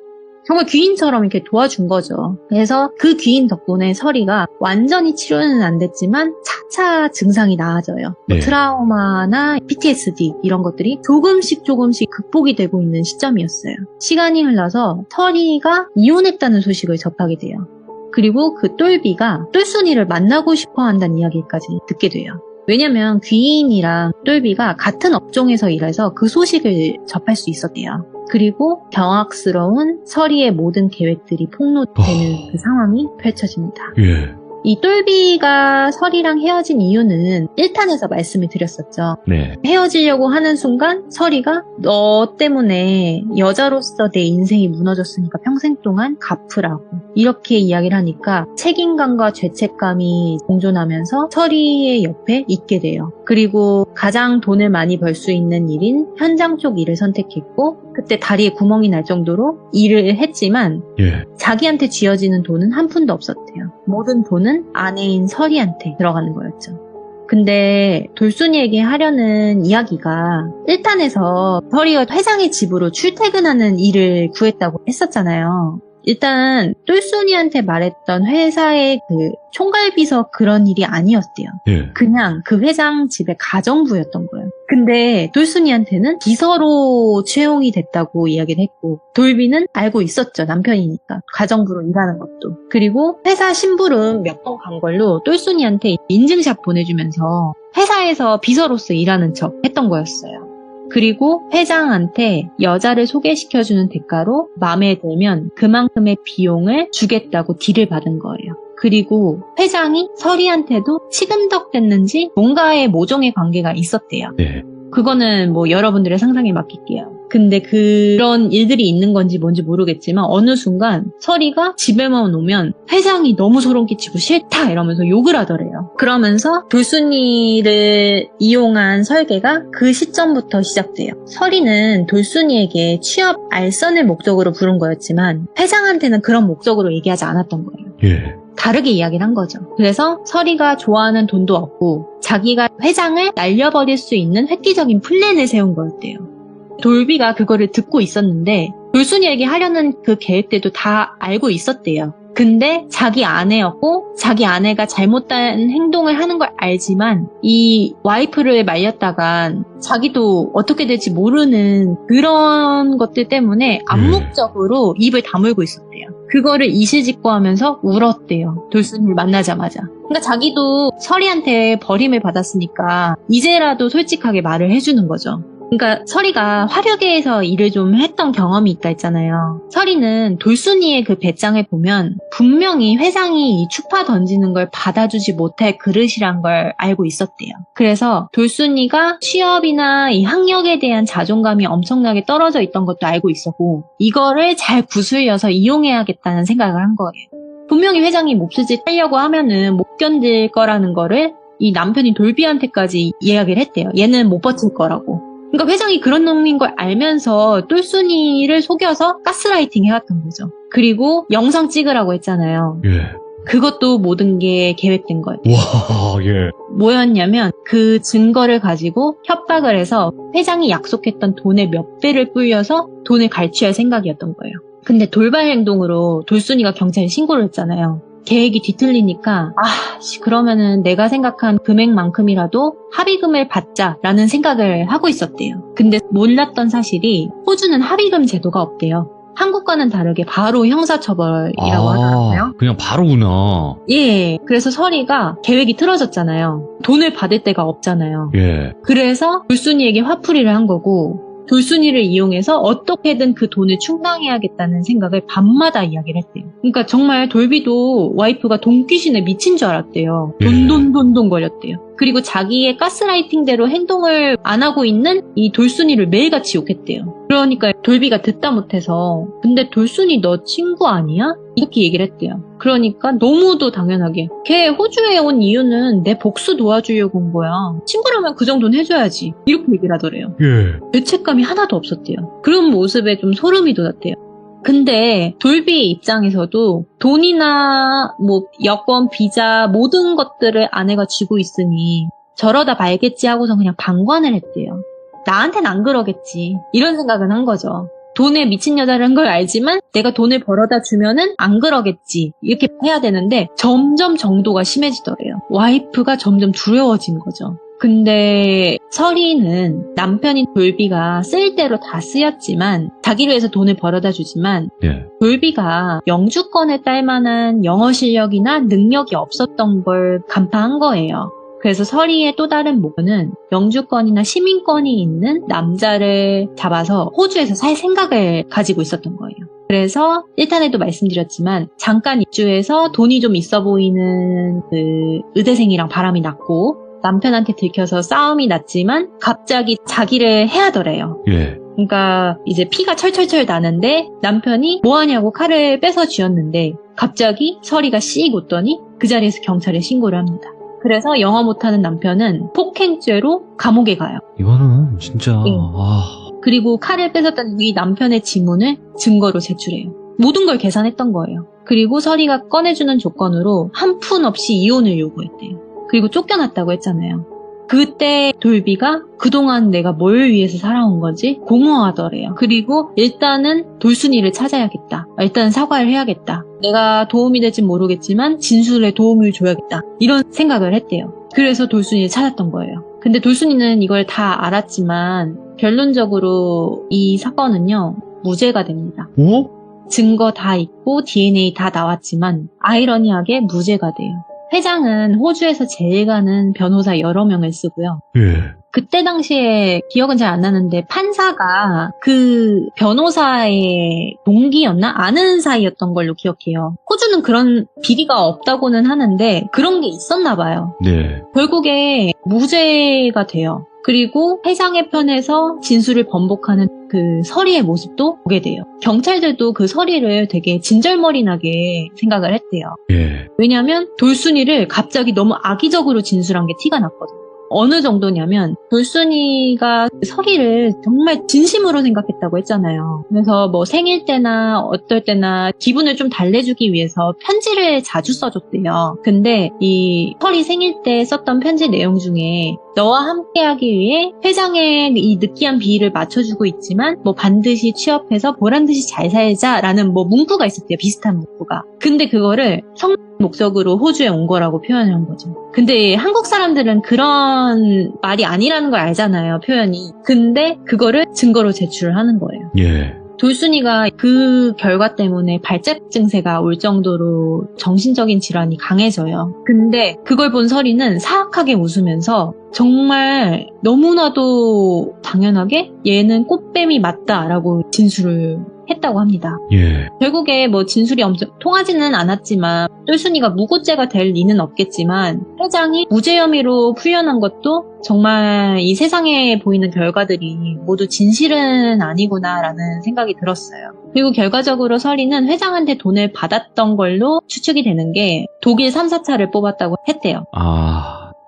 정말 귀인처럼 이렇게 도와준 거죠. 그래서 그 귀인 덕분에 서리가 완전히 치료는 안 됐지만 차차 증상이 나아져요. 네. 트라우마나 PTSD 이런 것들이 조금씩 극복이 되고 있는 시점이었어요. 시간이 흘러서 서리가 이혼했다는 소식을 접하게 돼요. 그리고 그 똘비가 똘순이를 만나고 싶어 한다는 이야기까지 듣게 돼요. 왜냐면 귀인이랑 똘비가 같은 업종에서 일해서 그 소식을 접할 수 있었대요. 그리고 경악스러운 서리의 모든 계획들이 폭로되는 그 상황이 펼쳐집니다. 예. 이 똘비가 설이랑 헤어진 이유는 1탄에서 말씀을 드렸었죠. 네. 헤어지려고 하는 순간 설이가 너 때문에 여자로서 내 인생이 무너졌으니까 평생 동안 갚으라고 이렇게 이야기를 하니까 책임감과 죄책감이 공존하면서 설이의 옆에 있게 돼요. 그리고 가장 돈을 많이 벌 수 있는 일인 현장 쪽 일을 선택했고 그때 다리에 구멍이 날 정도로 일을 했지만 예. 자기한테 쥐어지는 돈은 한 푼도 없었대요. 모든 돈은 아내인 설이한테 들어가는 거였죠. 근데 돌순이에게 하려는 이야기가 1탄에서 설이가 회장의 집으로 출퇴근하는 일을 구했다고 했었잖아요. 일단 똘순이한테 말했던 회사의 그 총괄비서 그런 일이 아니었대요. 예. 그냥 그 회장 집의 가정부였던 거예요. 근데 돌순이한테는 비서로 채용이 됐다고 이야기를 했고 돌비는 알고 있었죠. 남편이니까. 가정부로 일하는 것도. 그리고 회사 심부름 몇 번 간 걸로 똘순이한테 인증샷 보내주면서 회사에서 비서로서 일하는 척 했던 거였어요. 그리고 회장한테 여자를 소개시켜주는 대가로 마음에 들면 그만큼의 비용을 주겠다고 딜을 받은 거예요. 그리고 회장이 설이한테도 치근덕댔는지 뭔가의 모종의 관계가 있었대요. 네. 그거는 뭐 여러분들의 상상에 맡길게요. 근데 그런 일들이 있는 건지 뭔지 모르겠지만 어느 순간 설이가 집에만 오면 회장이 너무 소름 끼치고 싫다 이러면서 욕을 하더래요. 그러면서 돌순이를 이용한 설계가 그 시점부터 시작돼요. 설이는 돌순이에게 취업 알선을 목적으로 부른 거였지만 회장한테는 그런 목적으로 얘기하지 않았던 거예요. 예. 다르게 이야기를 한 거죠. 그래서 설이가 좋아하는 돈도 얻고 자기가 회장을 날려버릴 수 있는 획기적인 플랜을 세운 거였대요. 돌비가 그거를 듣고 있었는데 돌순이에게 하려는 그 계획들도 다 알고 있었대요. 근데 자기 아내였고 자기 아내가 잘못된 행동을 하는 걸 알지만 이 와이프를 말렸다간 자기도 어떻게 될지 모르는 그런 것들 때문에 암묵적으로 입을 다물고 있었대요. 그거를 이실직고하면서 울었대요. 돌순이를 만나자마자. 그러니까 자기도 설이한테 버림을 받았으니까 이제라도 솔직하게 말을 해주는 거죠. 그러니까 설이가 화력에서 일을 좀 했던 경험이 있다 했잖아요. 설이는 돌순이의 그 배짱을 보면 분명히 회장이 이 추파 던지는 걸 받아주지 못할 그릇이란 걸 알고 있었대요. 그래서 돌순이가 취업이나 이 학력에 대한 자존감이 엄청나게 떨어져 있던 것도 알고 있었고 이거를 잘 구슬려서 이용해야겠다는 생각을 한 거예요. 분명히 회장이 몹쓸 짓 하려고 하면은 못 견딜 거라는 거를 이 남편이 돌비한테까지 이야기를 했대요. 얘는 못 버틸 거라고. 그러니까 회장이 그런 놈인 걸 알면서 똘순이를 속여서 가스라이팅 해왔던 거죠. 그리고 영상 찍으라고 했잖아요. 예. 그것도 모든 게 계획된 거예요. 와, 예. 뭐였냐면 그 증거를 가지고 협박을 해서 회장이 약속했던 돈의 몇 배를 불려서 돈을 갈취할 생각이었던 거예요. 근데 돌발 행동으로 돌순이가 경찰에 신고를 했잖아요. 계획이 뒤틀리니까 그러면은 내가 생각한 금액만큼이라도 합의금을 받자라는 생각을 하고 있었대요. 근데 몰랐던 사실이 호주는 합의금 제도가 없대요. 한국과는 다르게 바로 형사처벌이라고 하더라고요. 그냥 바로구나. 예, 그래서 설이가 계획이 틀어졌잖아요. 돈을 받을 데가 없잖아요. 예. 그래서 돌순이에게 화풀이를 한 거고 돌순이를 이용해서 어떻게든 그 돈을 충당해야겠다는 생각을 밤마다 이야기를 했대요. 그러니까 정말 돌비도 와이프가 돈귀신에 미친 줄 알았대요. 돈돈돈돈 거렸대요. 그리고 자기의 가스라이팅대로 행동을 안 하고 있는 이 돌순이를 매일같이 욕했대요. 그러니까 돌비가 듣다 못해서 근데 돌순이 너 친구 아니야? 이렇게 얘기를 했대요. 그러니까 너무도 당연하게 걔 호주에 온 이유는 내 복수 도와주려고 온 거야. 친구라면 그 정도는 해줘야지. 이렇게 얘기를 하더래요. 예. 죄책감이 하나도 없었대요. 그런 모습에 좀 소름이 돋았대요. 근데 돌비의 입장에서도 돈이나 뭐 여권, 비자 모든 것들을 아내가 쥐고 있으니 저러다 말겠지 하고서 그냥 방관을 했대요. 나한텐 안 그러겠지. 이런 생각은 한 거죠. 돈에 미친 여자라는 걸 알지만 내가 돈을 벌어다 주면은 안 그러겠지. 이렇게 해야 되는데 점점 정도가 심해지더래요. 와이프가 점점 두려워진 거죠. 근데 설이는 남편인 돌비가 쓸 대로 다 쓰였지만 자기를 위해서 돈을 벌어다 주지만 돌비가 영주권을 딸 만한 영어 실력이나 능력이 없었던 걸 간파한 거예요. 그래서 서리의 또 다른 목표는 영주권이나 시민권이 있는 남자를 잡아서 호주에서 살 생각을 가지고 있었던 거예요. 그래서 1탄에도 말씀드렸지만 잠깐 입주해서 돈이 좀 있어 보이는 그 의대생이랑 바람이 났고 남편한테 들켜서 싸움이 났지만 갑자기 자기를 해하더래요. 예. 그러니까 이제 피가 철철철 나는데 남편이 뭐하냐고 칼을 뺏어 쥐었는데 갑자기 서리가 씩 웃더니 그 자리에서 경찰에 신고를 합니다. 그래서 영어 못하는 남편은 폭행죄로 감옥에 가요. 이거는 진짜 네. 그리고 칼을 뺏었던 이 남편의 지문을 증거로 제출해요. 모든 걸 계산했던 거예요. 그리고 서리가 꺼내주는 조건으로 한 푼 없이 이혼을 요구했대요. 그리고 쫓겨났다고 했잖아요. 그때 돌비가 그동안 내가 뭘 위해서 살아온 거지? 공허하더래요. 그리고 일단은 돌순이를 찾아야겠다. 일단 사과를 해야겠다. 내가 도움이 될진 모르겠지만 진술에 도움을 줘야겠다. 이런 생각을 했대요. 그래서 돌순이를 찾았던 거예요. 근데 돌순이는 이걸 다 알았지만 결론적으로 이 사건은요. 무죄가 됩니다. 증거 다 있고 DNA 다 나왔지만 아이러니하게 무죄가 돼요. 회장은 호주에서 제일 가는 변호사 여러 명을 쓰고요. 예. 그때 당시에 기억은 잘 안 나는데 판사가 그 변호사의 동기였나? 아는 사이였던 걸로 기억해요. 호주는 그런 비리가 없다고는 하는데 그런 게 있었나 봐요. 네. 결국에 무죄가 돼요. 그리고 회장의 편에서 진술을 번복하는 그 서리의 모습도 보게 돼요. 경찰들도 그 서리를 되게 진절머리나게 생각을 했대요. 예. 왜냐하면 돌순이를 갑자기 너무 악의적으로 진술한 게 티가 났거든요. 어느 정도냐면 돌순이가 서리를 정말 진심으로 생각했다고 했잖아요. 그래서 뭐 생일 때나 어떨 때나 기분을 좀 달래주기 위해서 편지를 자주 써줬대요. 근데 이 서리 생일 때 썼던 편지 내용 중에 너와 함께하기 위해 회장의 이 느끼한 비위를 맞춰주고 있지만 뭐 반드시 취업해서 보란듯이 잘 살자라는 뭐 문구가 있었대요. 비슷한 문구가. 근데 그거를 성 목적으로 호주에 온 거라고 표현을 한 거죠. 근데 한국 사람들은 그런 말이 아니라는 걸 알잖아요, 표현이. 근데 그거를 증거로 제출을 하는 거예요. 예. 돌순이가 그 결과 때문에 발작 증세가 올 정도로 정신적인 질환이 강해져요. 근데 그걸 본 서리는 사악하게 웃으면서 정말 너무나도 당연하게 얘는 꽃뱀이 맞다라고 진술을 했다고 합니다. 예. 결국에 뭐 진술이 엄청 통하지는 않았지만 돌순이가 무고죄가 될 리는 없겠지만 회장이 무죄 혐의로 풀려난 것도 정말 이 세상에 보이는 결과들이 모두 진실은 아니구나라는 생각이 들었어요. 그리고 결과적으로 서리는 회장한테 돈을 받았던 걸로 추측이 되는 게 독일 3, 4차를 뽑았다고 했대요.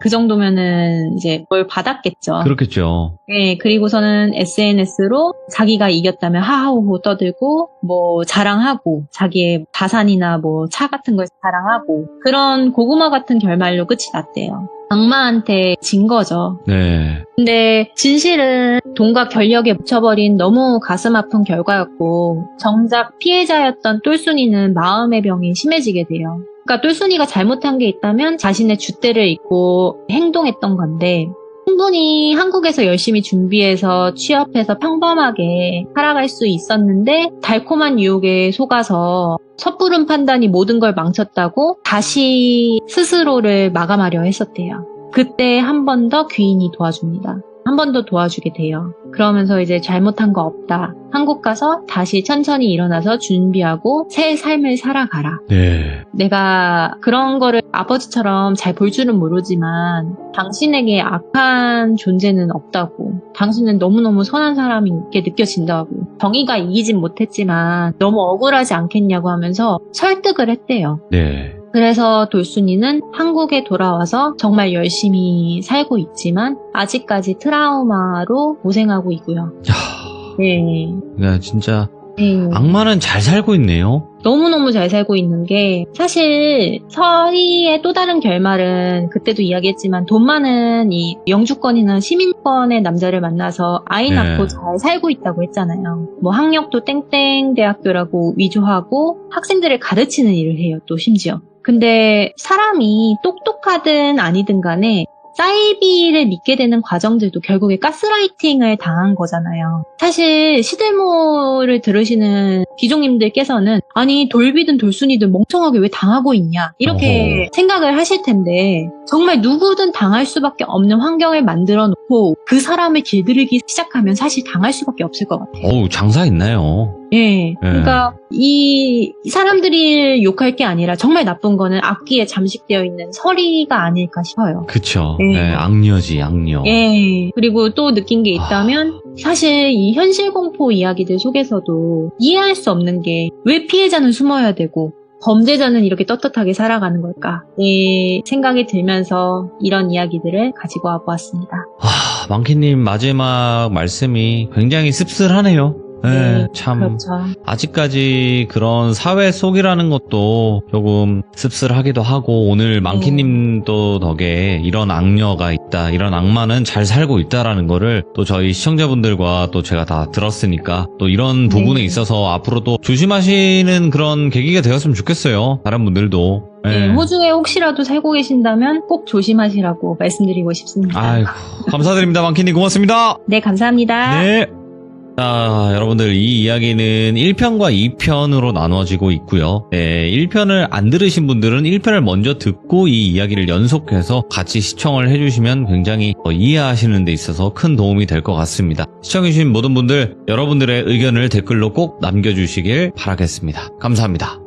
그 정도면은 이제 뭘 받았겠죠. 그렇겠죠. 네, 그리고서는 SNS로 자기가 이겼다면 하하호호 떠들고 뭐 자랑하고 자기의 자산이나 뭐 차 같은 걸 자랑하고 그런 고구마 같은 결말로 끝이 났대요. 악마한테 진 거죠. 네. 근데 진실은 돈과 권력에 묻혀버린 너무 가슴 아픈 결과였고 정작 피해자였던 똘순이는 마음의 병이 심해지게 돼요. 그러니까 똘순이가 잘못한 게 있다면 자신의 줏대를 잊고 행동했던 건데 충분히 한국에서 열심히 준비해서 취업해서 평범하게 살아갈 수 있었는데 달콤한 유혹에 속아서 섣부른 판단이 모든 걸 망쳤다고 다시 스스로를 마감하려 했었대요. 그때 한 번 더 귀인이 도와줍니다. 한 번 더 도와주게 돼요. 그러면서 이제 잘못한 거 없다. 한국 가서 다시 천천히 일어나서 준비하고 새 삶을 살아가라. 네. 내가 그런 거를 아버지처럼 잘 볼 줄은 모르지만 당신에게 악한 존재는 없다고. 당신은 너무너무 선한 사람이게 느껴진다고. 정의가 이기진 못했지만 너무 억울하지 않겠냐고 하면서 설득을 했대요. 네. 그래서 돌순이는 한국에 돌아와서 정말 열심히 살고 있지만 아직까지 트라우마로 고생하고 있고요. 네. 야, 진짜 네. 악마는 잘 살고 있네요. 너무너무 잘 살고 있는 게 사실 서리의 또 다른 결말은 그때도 이야기했지만 돈 많은 이 영주권이나 시민권의 남자를 만나서 아이 낳고 네. 잘 살고 있다고 했잖아요. 뭐 학력도 땡땡 대학교라고 위조하고 학생들을 가르치는 일을 해요. 또 심지어. 근데 사람이 똑똑하든 아니든 간에 사이비를 믿게 되는 과정들도 결국에 가스라이팅을 당한 거잖아요. 사실 시들모를 들으시는 귀족님들께서는 아니 돌비든 돌순이든 멍청하게 왜 당하고 있냐 이렇게 생각을 하실 텐데 정말 누구든 당할 수밖에 없는 환경을 만들어 놓고 그 사람을 길들이기 시작하면 사실 당할 수밖에 없을 것 같아요. 어우, 장사 있나요? 예. 그러니까 이 사람들이 욕할 게 아니라 정말 나쁜 거는 악기에 잠식되어 있는 서리가 아닐까 싶어요. 그쵸. 예. 네, 악녀지, 악녀. 예. 그리고 또 느낀 게 있다면 사실 이 현실 공포 이야기들 속에서도 이해할 수 없는 게 왜 피해자는 숨어야 되고 범죄자는 이렇게 떳떳하게 살아가는 걸까? 이 생각이 들면서 이런 이야기들을 가지고 와보았습니다. 망키님 마지막 말씀이 굉장히 씁쓸하네요. 네, 참. 그렇죠. 아직까지 그런 사회 속이라는 것도 조금 씁쓸하기도 하고, 오늘 망키님도 덕에 이런 악녀가 있다, 이런 악마는 잘 살고 있다라는 거를 또 저희 시청자분들과 또 제가 다 들었으니까 또 이런 부분에 있어서 앞으로도 조심하시는 그런 계기가 되었으면 좋겠어요. 다른 분들도. 네, 호주에 혹시라도 살고 계신다면 꼭 조심하시라고 말씀드리고 싶습니다. 아이고, 감사드립니다. 망키님 고맙습니다. 네, 감사합니다. 네. 자, 여러분들 이 이야기는 1편과 2편으로 나눠지고 있고요. 네, 1편을 안 들으신 분들은 1편을 먼저 듣고 이 이야기를 연속해서 같이 시청을 해주시면 굉장히 이해하시는 데 있어서 큰 도움이 될 것 같습니다. 시청해주신 모든 분들, 여러분들의 의견을 댓글로 꼭 남겨주시길 바라겠습니다. 감사합니다.